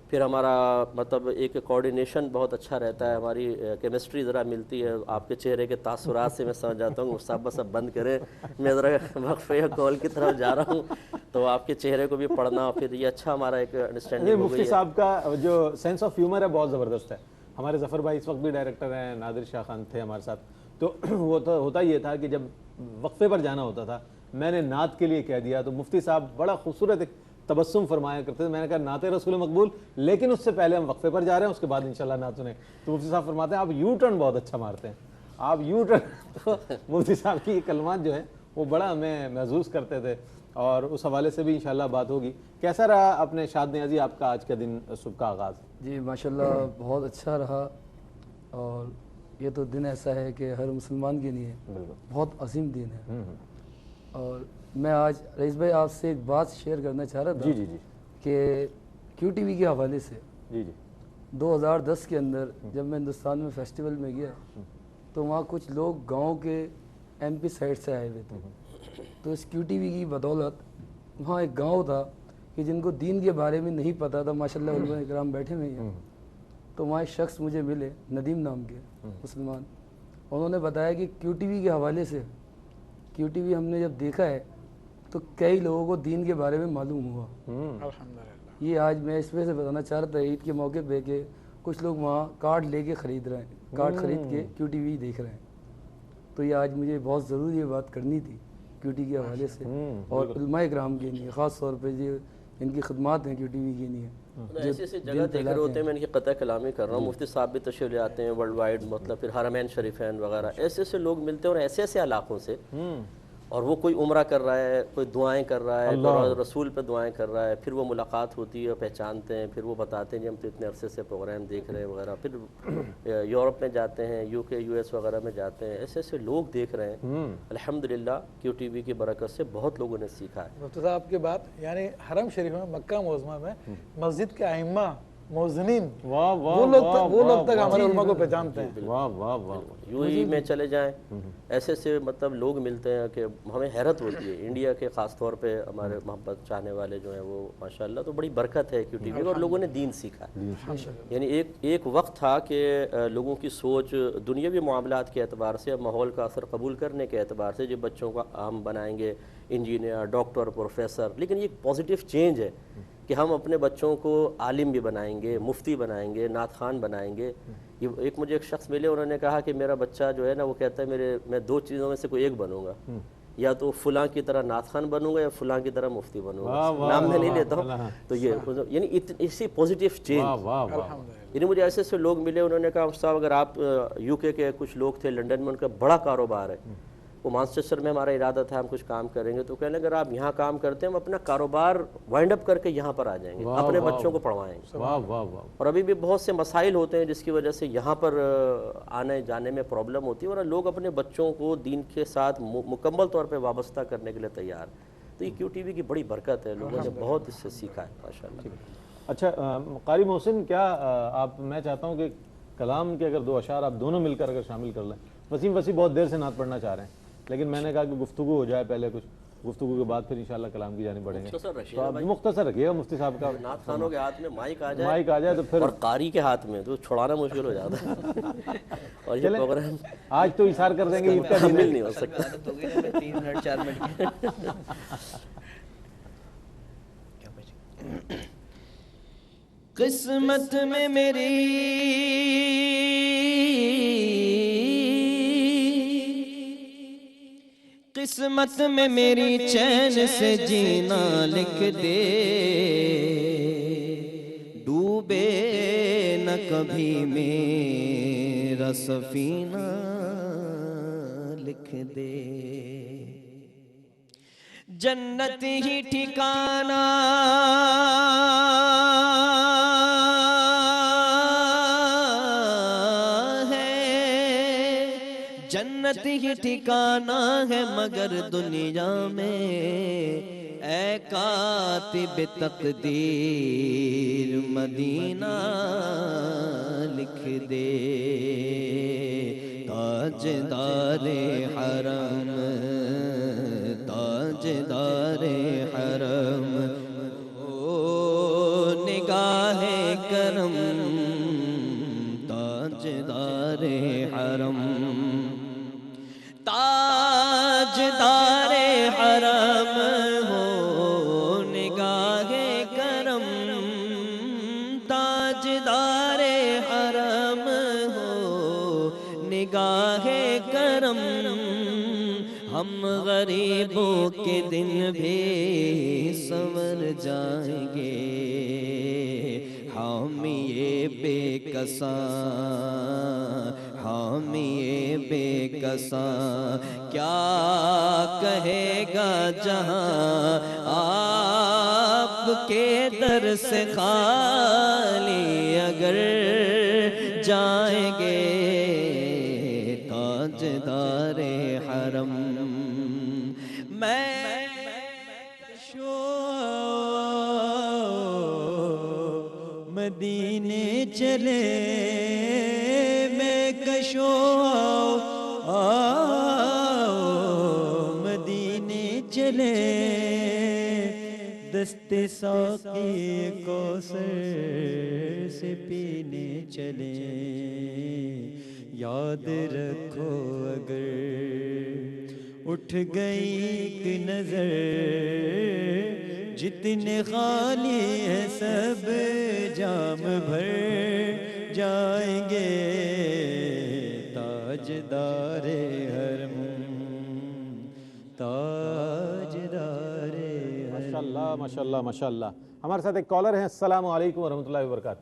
پھر ہمارا مطلب ایک کوارڈینیشن بہت اچھا رہتا ہے، ہماری کیمسٹری ذرا ملتی ہے۔ آپ کے چہرے کے تاثرات سے میں سمجھ جاتا ہوں صاحب بس اب بند کریں، میں ذرا وقفے یا کال کی طرف جا رہا ہوں، تو آپ کے چہرے کو بھی پڑھنا، پھر یہ اچھا ہمارا ایک انڈرسٹینڈنگ ہو گئی مفتی ہے۔ صاحب کا جو سینس آف ہیومر ہے بہت زبردست ہے۔ ہمارے ظفر بھائی اس وقت بھی ڈائریکٹر ہیں، نادر شاہ خان تھے ہمارے ساتھ، تو وہ تو ہوتا یہ تھا کہ جب وقفے پر جانا ہوتا تھا، میں نے نعت کے لیے کہہ دیا تو مفتی صاحب بڑا خوبصورت ایک تبسم فرمایا کرتے تھے۔ میں نے کہا نعت رسول مقبول، لیکن اس سے پہلے ہم وقفے پر جا رہے ہیں، اس کے بعد انشاءاللہ نعت سنیں۔ تو مفتی صاحب فرماتے ہیں آپ یو ٹرن بہت اچھا مارتے ہیں، آپ یو ٹرن۔ تو مفتی صاحب کی یہ کلمات جو ہیں وہ بڑا ہمیں محسوس کرتے تھے، اور اس حوالے سے بھی انشاءاللہ بات ہوگی۔ کیسا رہا اپنے شاد نیازی آپ کا آج کا دن، صبح کا آغاز؟ جی ماشاءاللہ بہت اچھا رہا، اور یہ تو دن ایسا ہے کہ ہر مسلمان کے لیے بہت عظیم دن ہے۔ اور میں آج رئیس بھائی آپ سے ایک بات شیئر کرنا چاہ رہا تھا کہ کیو ٹی وی کے حوالے سے 2010 کے اندر جب میں ہندوستان میں فیسٹیول میں گیا تو وہاں کچھ لوگ گاؤں کے ایم پی سائڈ سے آئے ہوئے تھے، تو اس کیو ٹی وی کی بدولت وہاں ایک گاؤں تھا کہ جن کو دین کے بارے میں نہیں پتہ تھا، ماشاءاللہ علماء اکرام بیٹھے ہوئے ہیں، تو وہاں ایک شخص مجھے ملے ندیم نام کے مسلمان، انہوں نے بتایا کہ کیو ٹی وی کے حوالے سے، کیو ٹی وی ہم نے جب دیکھا ہے تو کئی لوگوں کو دین کے بارے میں معلوم ہوا۔ الحمدللہ۔ یہ آج میں اس وجہ سے بتانا چاہ رہا تھا عید کے موقع پہ کہ کچھ لوگ وہاں کارڈ لے کے خرید رہے ہیں، کارڈ خرید کے کیو ٹی وی دیکھ رہے ہیں، تو یہ آج مجھے بہت ضروری یہ بات کرنی تھی کیو ٹی وی کے حوالے سے، اور علماء اکرام کے لیے خاص طور پہ جو ان کی خدمات ہیں کیو ٹی وی کے لیے۔ ایسی ایسی جگہ دیکھ رہے ہوتے ہیں، میں ان کی قطع کلامی کر رہا ہوں، مفتی صاحب بھی تشریف لے آتے ہیں ورلڈ وائڈ، مطلب پھر حرمین شریفین وغیرہ، ایسے ایسے لوگ ملتے ہیں اور ایسے ایسے علاقوں سے، اور وہ کوئی عمرہ کر رہا ہے، کوئی دعائیں کر رہا ہے، کوئی رسول پہ دعائیں کر رہا ہے، پھر وہ ملاقات ہوتی ہے، پہچانتے ہیں، پھر وہ بتاتے ہیں جی ہم تو اتنے عرصے سے پروگرام دیکھ رہے ہیں وغیرہ، پھر یورپ میں جاتے ہیں، یو کے یو ایس وغیرہ میں جاتے ہیں، ایسے ایسے لوگ دیکھ رہے ہیں۔ الحمدللہ کیو ٹی وی کی برکت سے بہت لوگوں نے سیکھا ہے۔ مفتی صاحب کی بات، یعنی حرم شریف میں، مکہ معظمہ میں مسجد کے ائمہ مؤذنین وہ لوگ تک ہمارے علماء کو پہچانتے ہیں۔ واہ واہ واہ، یو ای میں چلے جائیں، ایسے سے مطلب لوگ ملتے ہیں کہ ہمیں حیرت ہوتی ہے۔ انڈیا کے خاص طور پہ ہمارے محبت چاہنے والے جو ہیں وہ ماشاءاللہ تو بڑی برکت ہے کیو ٹی وی، اور لوگوں نے دین سیکھا ہے۔ یعنی ایک وقت تھا کہ لوگوں کی سوچ دنیاوی معاملات کے اعتبار سے، ماحول کا اثر قبول کرنے کے اعتبار سے، جو بچوں کو ہم بنائیں گے انجینئر، ڈاکٹر، پروفیسر، لیکن یہ ایک پازیٹیو چینج ہے کہ ہم اپنے بچوں کو عالم بھی بنائیں گے، مفتی بنائیں گے، نعت خوان بنائیں گے۔ یہ مجھے ایک شخص ملے، انہوں نے کہا کہ میرا بچہ جو ہے نا وہ کہتا ہے میں 2 چیزوں میں سے کوئی ایک بنوں گا، یا تو فلاں کی طرح نعت خوان بنوں گا یا فلاں کی طرح مفتی بنوں گا، نام میں نہیں لیتا ہوں۔ تو یہ یعنی اسی پازیٹیو چینج، یعنی مجھے ایسے ایسے لوگ ملے، انہوں نے کہا صاحب اگر آپ یو کے کچھ لوگ تھے لنڈن میں، ان کا بڑا کاروبار ہے، وہ مانچسٹر میں ہمارا ارادہ تھا ہم کچھ کام کریں گے، تو کہنے اگر آپ یہاں کام کرتے ہیں ہم اپنا کاروبار وائنڈ اپ کر کے یہاں پر آ جائیں گے، اپنے بچوں کو پڑھوائیں گے۔ اور ابھی بھی بہت سے مسائل ہوتے ہیں جس کی وجہ سے یہاں پر آنے جانے میں پرابلم ہوتی ہے، اور لوگ اپنے بچوں کو دین کے ساتھ مکمل طور پہ وابستہ کرنے کے لیے تیار۔ تو یہ کیو ٹی وی کی بڑی برکت ہے، لوگوں نے بہت اس سے سیکھا ہے ماشاءاللہ۔ اچھا قاری محسن، کیا میں چاہتا ہوں کہ کلام کے اگر 2 اشعار آپ دونوں مل کر اگر شامل کر لیں۔ وسیم بہت دیر سے نعت پڑھنا چاہ رہے ہیں، لیکن میں نے کہا کہ گفتگو ہو جائے پہلے، کچھ گفتگو کے بعد پھر انشاءاللہ کلام کی جانب بڑھیں گے۔ تو آپ مختصر رکھیے گا مفتی صاحب کا، نعت خوانوں کے ہاتھ میں مائک آ جائے تو پھر، اور قاری کے ہاتھ میں تو چھڑانا مشکل ہو جاتا ہے۔ اور یہ پروگرام آج تو اشار کر دیں گے، عید کا دن شامل نہیں ہو سکتا۔ 3 منٹ 4 منٹ قسمت میں میری قسمت میں میری چین سے جینا لکھ دے، ڈوبے نہ کبھی میرا سفینہ لکھ دے، جنت ہی ٹھکانہ جنت ہی ٹھکانہ ہے مگر دنیا میں اے کاتب تقدیر مدینہ لکھ دے، تاجدار حرم تاجدار حرم او نگاہ کرم، تاجدار حرم تاجدار حرم ہو نگاہ کرم، تاجدار حرم ہو نگاہ کرم، ہم غریبوں کے دن بھی سنور جائیں گے، حامی بے کساں حامی بے کساں کیا کہے گا جہاں آپ کے در سے خالی اگر جائیں گے، تاجدار حرم میں مدینے چلے میں کشو مدینے چلے، دست ساقی کوثر سے پینے چلے، یاد رکھو اگر اٹھ گئی ایک نظر، جتنے خالی ہیں سب جام بھر جائیں گے، تاجدار حرم تاجدار ماشاءاللہ ماشاءاللہ ماشاءاللہ۔ ہمارے ساتھ ایک کالر ہیں، السلام علیکم ورحمۃ اللہ وبرکاتہ۔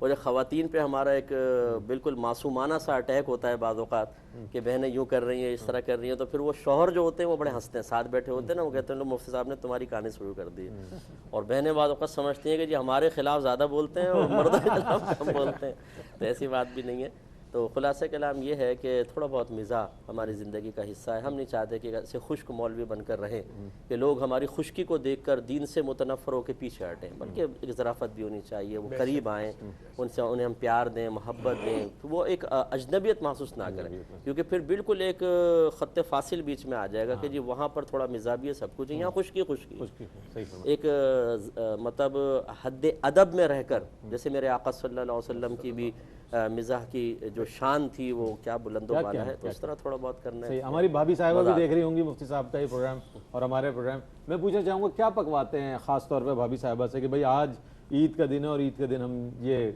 اور خواتین پہ ہمارا ایک بالکل معصومانہ سا اٹیک ہوتا ہے بعض اوقات کہ بہنیں یوں کر رہی ہیں، اس طرح کر رہی ہیں، تو پھر وہ شوہر جو ہوتے ہیں وہ بڑے ہنستے ہیں، ساتھ بیٹھے ہوتے ہیں نا، وہ کہتے ہیں لو مفتی صاحب نے تمہاری کہانی شروع کر دی، اور بہنیں بعض اوقات سمجھتی ہیں کہ جی ہمارے خلاف زیادہ بولتے ہیں اور مردوں کے خلاف کم بولتے ہیں، تو ایسی بات بھی نہیں ہے۔ تو خلاصہ کلام یہ ہے کہ تھوڑا بہت مزاح ہماری زندگی کا حصہ ہے، ہم نہیں چاہتے کہ ایسے خشک مولوی بن کر رہیں کہ لوگ ہماری خشکی کو دیکھ کر دین سے متنفر ہو کے پیچھے ہٹیں، بلکہ ایک ظرافت بھی ہونی چاہیے، وہ قریب آئیں، ان سے انہیں ہم پیار دیں، محبت دیں، وہ ایک اجنبیت محسوس نہ کریں، کیونکہ پھر بالکل ایک خط فاصل بیچ میں آ جائے گا کہ جی وہاں پر تھوڑا مزاح بھی ہے، سب کچھ ہے، یہاں خشکی ایک مطلب حد ادب میں رہ کر، جیسے میرے آقا صلی اللہ علیہ وسلم کی بھی مزاح کی جو شان تھی وہ کیا بلند و بالا ہے، تو اس طرح تھوڑا بہت کرنا ہے۔ ہماری بھابھی صاحبہ بھی دیکھ رہی ہوں گی مفتی صاحب کا یہ پروگرام اور ہمارے پروگرام، میں پوچھنا چاہوں گا کیا پکواتے ہیں خاص طور پہ بھابھی صاحبہ سے کہ بھائی آج عید کا دن ہے اور عید کے دن ہم یہ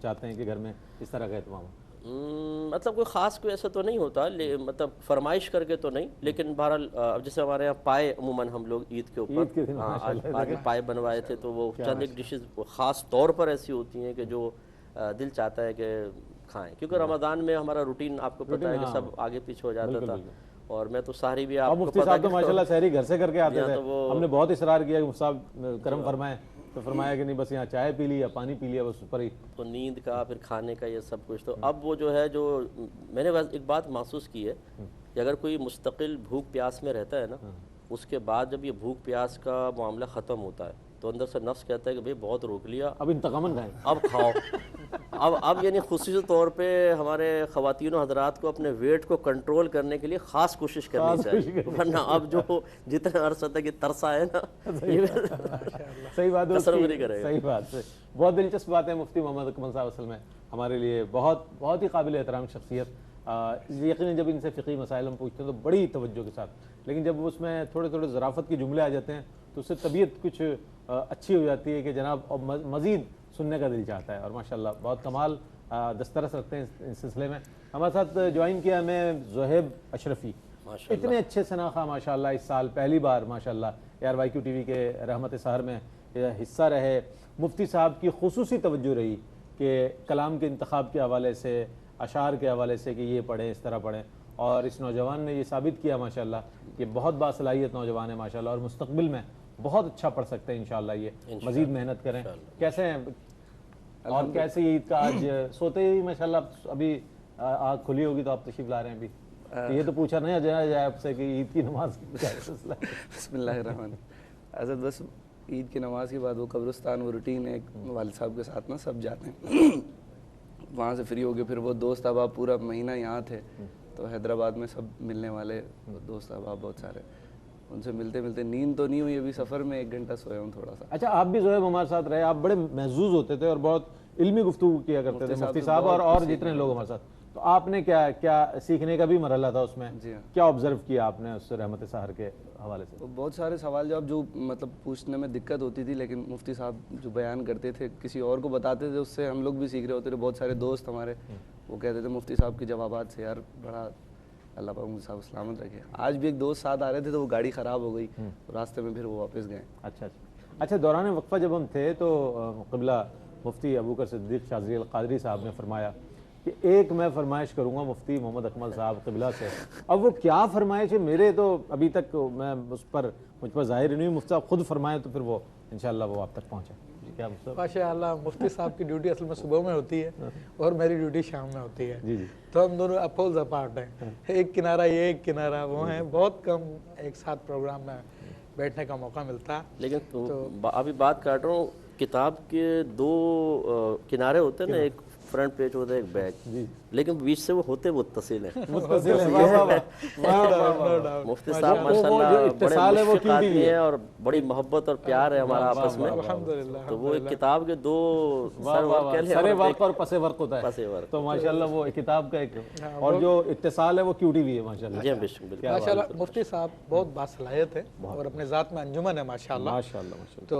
چاہتے ہیں کہ گھر میں اس طرح کا اہتمام ہو؟ مطلب کوئی خاص کوئی ایسا تو نہیں ہوتا، مطلب فرمائش کر کے تو نہیں، لیکن بہرحال جیسے ہمارے یہاں پائے عموماً ہم لوگ عید کے اوپر آج پائے بنوائے تھے، تو وہ چند ایک ڈشز خاص طور پر ایسی ہوتی ہیں کہ جو دل چاہتا ہے کہ کھائیں، کیونکہ رمضان میں ہمارا روٹین آپ کو پتہ ہے کہ سب آگے پیچھے ہو جاتا تھا، اور میں تو سحری بھی آپ کو مفتی صاحب تو ماشاءاللہ سحری گھر سے کر کے آتے تھے، ہم نے بہت اصرار کیا کہ مفتی صاحب کرم فرمائیں، تو فرمایا کہ نہیں بس یہاں چائے پی لی یا پانی پی لیا بس اوپر ہی، تو نیند کا پھر کھانے کا یہ سب کچھ۔ تو اب وہ جو ہے جو میں نے ایک بات محسوس کی ہے کہ اگر کوئی مستقل بھوک پیاس میں رہتا ہے نا، اس کے بعد جب یہ بھوک پیاس کا معاملہ ختم ہوتا ہے تو اندر سے نفس کہتا ہے کہ بھئی بہت روک لیا، اب انتقاماً کھائیں، اب کھاؤ۔ اب یعنی خصوصی طور پہ ہمارے خواتین و حضرات کو اپنے ویٹ کو کنٹرول کرنے کے لیے خاص کوشش کرنی چاہیے، ورنہ اب جو جتنا عرصہ تک یہ ترسا ہے نا، صحیح بات ہے، تصور نہیں کرے گا۔ صحیح بات ہے، بہت دلچسپ بات ہے مفتی محمد اکمل صاحب اصل میں ہمارے لیے بہت ہی قابل احترام شخصیت، یقیناً جب ان سے فقہی مسائل ہم پوچھتے ہیں تو بڑی توجہ کے ساتھ، لیکن جب اس میں تھوڑے تھوڑے ظرافت کے جملے آ جاتے ہیں تو اس سے طبیعت کچھ اچھی ہو جاتی ہے کہ جناب مزید سننے کا دل چاہتا ہے، اور ماشاءاللہ بہت کمال دسترس رکھتے ہیں اس سلسلے میں۔ ہمارے ساتھ جوائن کیا ہمیں زہیب اشرفی، اتنے اچھے شناخہ ماشاءاللہ اس سال پہلی بار ماشاءاللہ ARYQ TV کے رحمت سحر میں حصہ رہے، مفتی صاحب کی خصوصی توجہ رہی کہ کلام کے انتخاب کے حوالے سے، اشعار کے حوالے سے کہ یہ پڑھیں اس طرح پڑھیں، اور اس نوجوان نے یہ ثابت کیا ماشاءاللہ کہ بہت باصلاحیت نوجوان ہے ماشاءاللہ، اور مستقبل میں بہت اچھا پڑھ سکتے ہیں انشاءاللہ، یہ مزید محنت کریں۔ کیسے ہیں اور کیسے عید کا آج سوتے ہی ماشاءاللہ ابھی آنکھ کھلی ہوگی تو آپ تشریف لا رہے ہیں ابھی، یہ تو پوچھا نہیں جائے آپ سے کہ عید کی نماز کیا سلسلہ ہے؟ بسم اللہ الرحمن حضرت، بس عید کی نماز کے بعد وہ قبرستان وہ روٹین ہے، والد صاحب کے ساتھ نا سب جاتے ہیں، وہاں سے فری ہو گئے، پھر وہ دوست احباب پورا مہینہ یہاں تھے، تو حیدرآباد میں سب ملنے والے دوست احباب بہت سارے، ان سے ملتے ملتے نیند تو نہیں ہوئی ابھی، سفر میں 1 گھنٹہ سویا ہوں تھوڑا سا۔ اچھا، آپ بھی زہیب ہمارے ساتھ رہے، آپ بڑے محظوظ ہوتے تھے اور بہت علمی گفتگو کیا کرتے تھے مفتی صاحب اور جتنے لوگ ہمارے ساتھ، تو آپ نے کیا سیکھنے کا بھی مرحلہ تھا اس میں، کیا آبزرو کیا آپ نے اس رحمت سحر کے حوالے سے؟ بہت سارے سوال جواب جو مطلب پوچھنے میں دقت ہوتی تھی، لیکن مفتی صاحب جو بیان کرتے تھے کسی اور کو بتاتے تھے، اس سے ہم لوگ بھی سیکھ رہے ہوتے تھے۔ بہت سارے دوست ہمارے وہ کہتے تھے مفتی صاحب کے جوابات سے یار بڑا اللہ پاک مفتی صاحب سلامت رکھے۔ آج بھی ایک دوست ساتھ آ رہے تھے تو وہ گاڑی خراب ہو گئی، راستے میں پھر وہ واپس گئے۔ اچھا، دوران وقفہ جب ہم تھے تو قبلہ مفتی ابوبکر صدیق شاذلی القادری صاحب نے فرمایا کہ ایک میں فرمائش کروں گا مفتی محمد اکمل صاحب قبلہ سے، اب وہ کیا فرمائش ہے میرے تو ابھی تک مجھ پر ظاہر نہیں، مفتی صاحب خود فرمائیں تو پھر وہ انشاءاللہ وہ آپ تک پہنچے۔ کیا ماشاءاللہ مفتی صاحب کی ڈیوٹی اصل میں صبح میں ہوتی ہے اور میری ڈیوٹی شام میں ہوتی ہے، تو ہم دونوں اپولز اپارٹ ہیں، ایک کنارہ یہ ایک کنارہ وہ ہیں، بہت کم ایک ساتھ پروگرام میں بیٹھنے کا موقع ملتا۔ لیکن ابھی بات کاٹ رہا ہوں، کتاب کے 2 کنارے ہوتے ہیں نا، ایک فرنٹ پیج ہوتا ہے ایک بیک، لیکن بیچ سے وہ ہوتے متصل ہیں۔ مفتی صاحب ماشاءاللہ بڑے مشفق آدمی ہیں اور بڑی محبت اور پیار ہے ہمارا آپس میں، تو وہ ایک کتاب کے 2 سر ورق اور پس ورق ہوتا ہے، تو ماشاءاللہ وہ کتاب کا ایک اور جو اتصال ہے وہ QTV ہے ماشاءاللہ۔ جی بالکل ماشاءاللہ مفتی صاحب بہت باصلاحیت ہے اور اپنے ذات میں انجمن ہے ماشاءاللہ، تو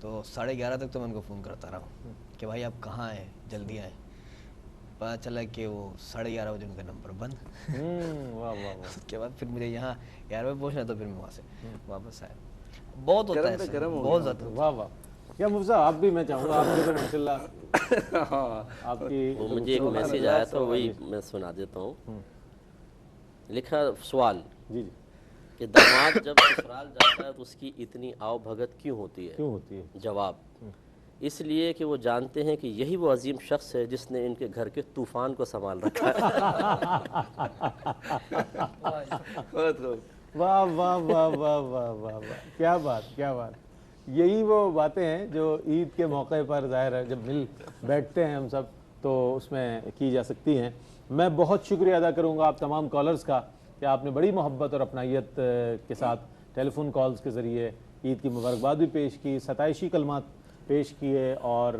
تو 11:30 تک تو میں ان کو فون کرتا رہا ہوں کہ بھائی آپ کہاں ہیں، جلدی آئیں. پتہ چلا کہ وہ 11:30 بجے ان کا نمبر بند. واہ واہ واہ. اس کے بعد پھر مجھے یہاں 11 بجے پہنچنا، تو پھر میں وہاں سے واپس آیا. بہت ہوتا ہے ایسا، بہت زیادہ. واہ واہ. کیا مفتی صاحب آپ بھی، میں چاہوں گا آپ کے تو ماشاء اللہ آپ کی وہ مجھے ایک میسیج آیا تھا، وہی میں سنا دیتا ہوں. لکھا سوال جی جی کہ داماد جب سسرال جاتا ہے تو اس کی اتنی آؤ بھگت کیوں ہوتی ہے؟ جواب: اس لیے کہ وہ جانتے ہیں کہ یہی وہ عظیم شخص ہے جس نے ان کے گھر کے طوفان کو سنبھال رکھا ہے. واہ واہ واہ واہ واہ واہ. کیا بات، کیا بات. یہی وہ باتیں ہیں جو عید کے موقع پر ظاہر ہے جب مل بیٹھتے ہیں ہم سب تو اس میں کی جا سکتی ہیں. میں بہت شکریہ ادا کروں گا آپ تمام کالرز کا کہ آپ نے بڑی محبت اور اپنائیت کے ساتھ ٹیلی فون کالز کے ذریعے عید کی مبارکباد بھی پیش کی، ستائشی کلمات پیش کیے. اور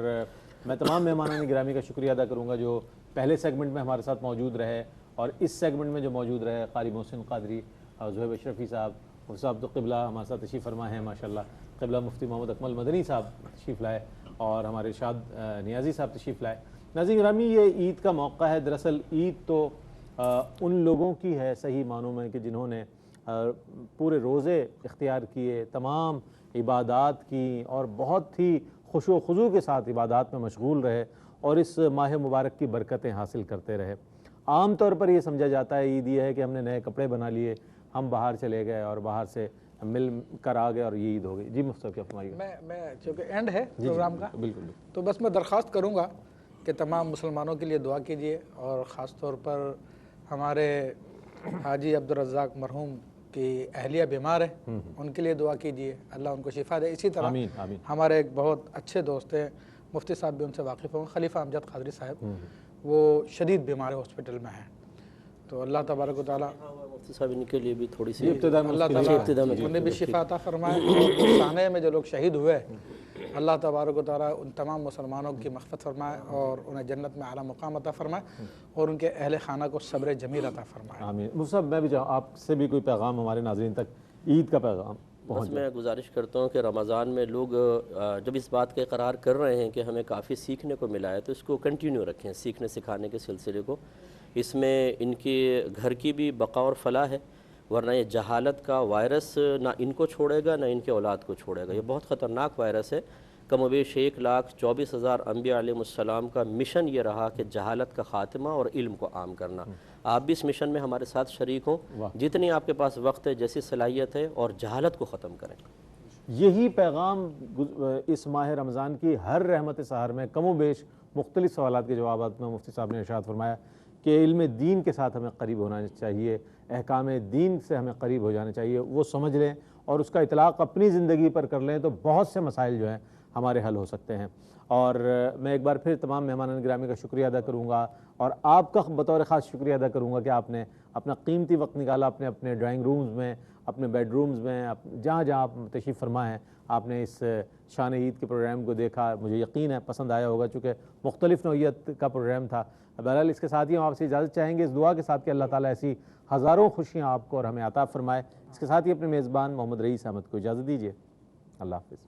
میں تمام مہمانان گرامی کا شکریہ ادا کروں گا جو پہلے سیگمنٹ میں ہمارے ساتھ موجود رہے، اور اس سیگمنٹ میں جو موجود رہے، قاری محسن قادری اور زہیب اشرفی صاحب. مفتی صاحب تو قبلہ ہمارے ساتھ تشریف فرما ہیں ماشاءاللہ. قبلہ مفتی محمد اکمل مدنی صاحب تشریف لائے اور ہمارے ارشاد نیازی صاحب تشریف لائے. ناظرین گرامی، یہ عید کا موقع ہے. دراصل عید تو ان لوگوں کی ہے صحیح معنوں میں کہ جنہوں نے پورے روزے اختیار کیے، تمام عبادات کی، اور بہت ہی خشوع و خضوع کے ساتھ عبادات میں مشغول رہے اور اس ماہ مبارک کی برکتیں حاصل کرتے رہے. عام طور پر یہ سمجھا جاتا ہے عید یہ ہے کہ ہم نے نئے کپڑے بنا لیے، ہم باہر چلے گئے اور باہر سے مل کر آ گئے اور یہ عید ہو گئی. جی مفتی صاحب کیا فرمائیے؟ میں چونکہ اینڈ ہے پروگرام کا، بالکل، تو بس میں درخواست کروں گا کہ تمام مسلمانوں کے لیے دعا کیجیے، اور خاص طور پر ہمارے حاجی عبدالرزاق مرحوم کی اہلیہ بیمار ہے، ان کے لیے دعا کیجیے، اللہ ان کو شفا دے. اسی طرح آمین آمین. ہمارے ایک بہت اچھے دوست ہیں، مفتی صاحب بھی ان سے واقف ہوں، خلیفہ امجد قادری صاحب، وہ شدید بیمار ہاسپٹل میں ہیں، تو اللہ تبارک و تعالیٰ مفتی صاحب ان کے لیے بھی تھوڑی سی اللہ تعالیٰ انہیں بھی شفا عطا فرمائے، اور سانحے میں جو لوگ شہید ہوئے اللہ تبارک و تعالیٰ ان تمام مسلمانوں کی مغفرت فرمائے اور انہیں جنت میں اعلیٰ مقام عطا فرمائے، اور ان کے اہل خانہ کو صبر جمیل عطا فرمائے. آمین. مفتی صاحب میں بھی چاہوں آپ سے بھی کوئی پیغام ہمارے ناظرین تک عید کا پیغام بس میں گزارش کرتا ہوں کہ رمضان میں لوگ جب اس بات کا اقرار کر رہے ہیں کہ ہمیں کافی سیکھنے کو ملا ہے تو اس کو کنٹینیو رکھیں، سیکھنے سکھانے کے سلسلے کو. اس میں ان کے گھر کی بھی بقا اور فلاح ہے، ورنہ یہ جہالت کا وائرس نہ ان کو چھوڑے گا نہ ان کے اولاد کو چھوڑے گا. یہ بہت خطرناک وائرس ہے. کم و بیش 1,24,000 انبیاء علیہ السلام کا مشن یہ رہا کہ جہالت کا خاتمہ اور علم کو عام کرنا. آپ بھی اس مشن میں ہمارے ساتھ شریک ہوں، جتنی آپ کے پاس وقت ہے، جیسی صلاحیت ہے، اور جہالت کو ختم کریں. یہی پیغام اس ماہ رمضان کی ہر رحمت سحر میں کم و بیش مختلف سوالات کے جوابات میں مفتی صاحب نے ارشاد فرمایا کہ علم دین کے ساتھ ہمیں قریب ہونا چاہیے، احکام دین سے ہمیں قریب ہو جانا چاہیے. وہ سمجھ لیں اور اس کا اطلاق اپنی زندگی پر کر لیں تو بہت سے مسائل جو ہیں ہمارے حل ہو سکتے ہیں. اور میں ایک بار پھر تمام مہمانان گرامی کا شکریہ ادا کروں گا، اور آپ کا بطور خاص شکریہ ادا کروں گا کہ آپ نے اپنا قیمتی وقت نکالا، اپنے ڈرائنگ رومز میں، اپنے بیڈ رومز میں، جہاں جہاں آپ تشریف فرما ہیں، آپ نے اس شان عید کے پروگرام کو دیکھا. مجھے یقین ہے پسند آیا ہوگا چونکہ مختلف نوعیت کا پروگرام تھا. بہرحال اس کے ساتھ ہی ہم آپ سے اجازت چاہیں گے اس دعا کے ساتھ کہ اللہ تعالیٰ ایسی ہزاروں خوشیاں آپ کو اور ہمیں عطا فرمائے. اس کے ساتھ ہی اپنے میزبان محمد رئیس احمد کو اجازت دیجیے. اللہ حافظ.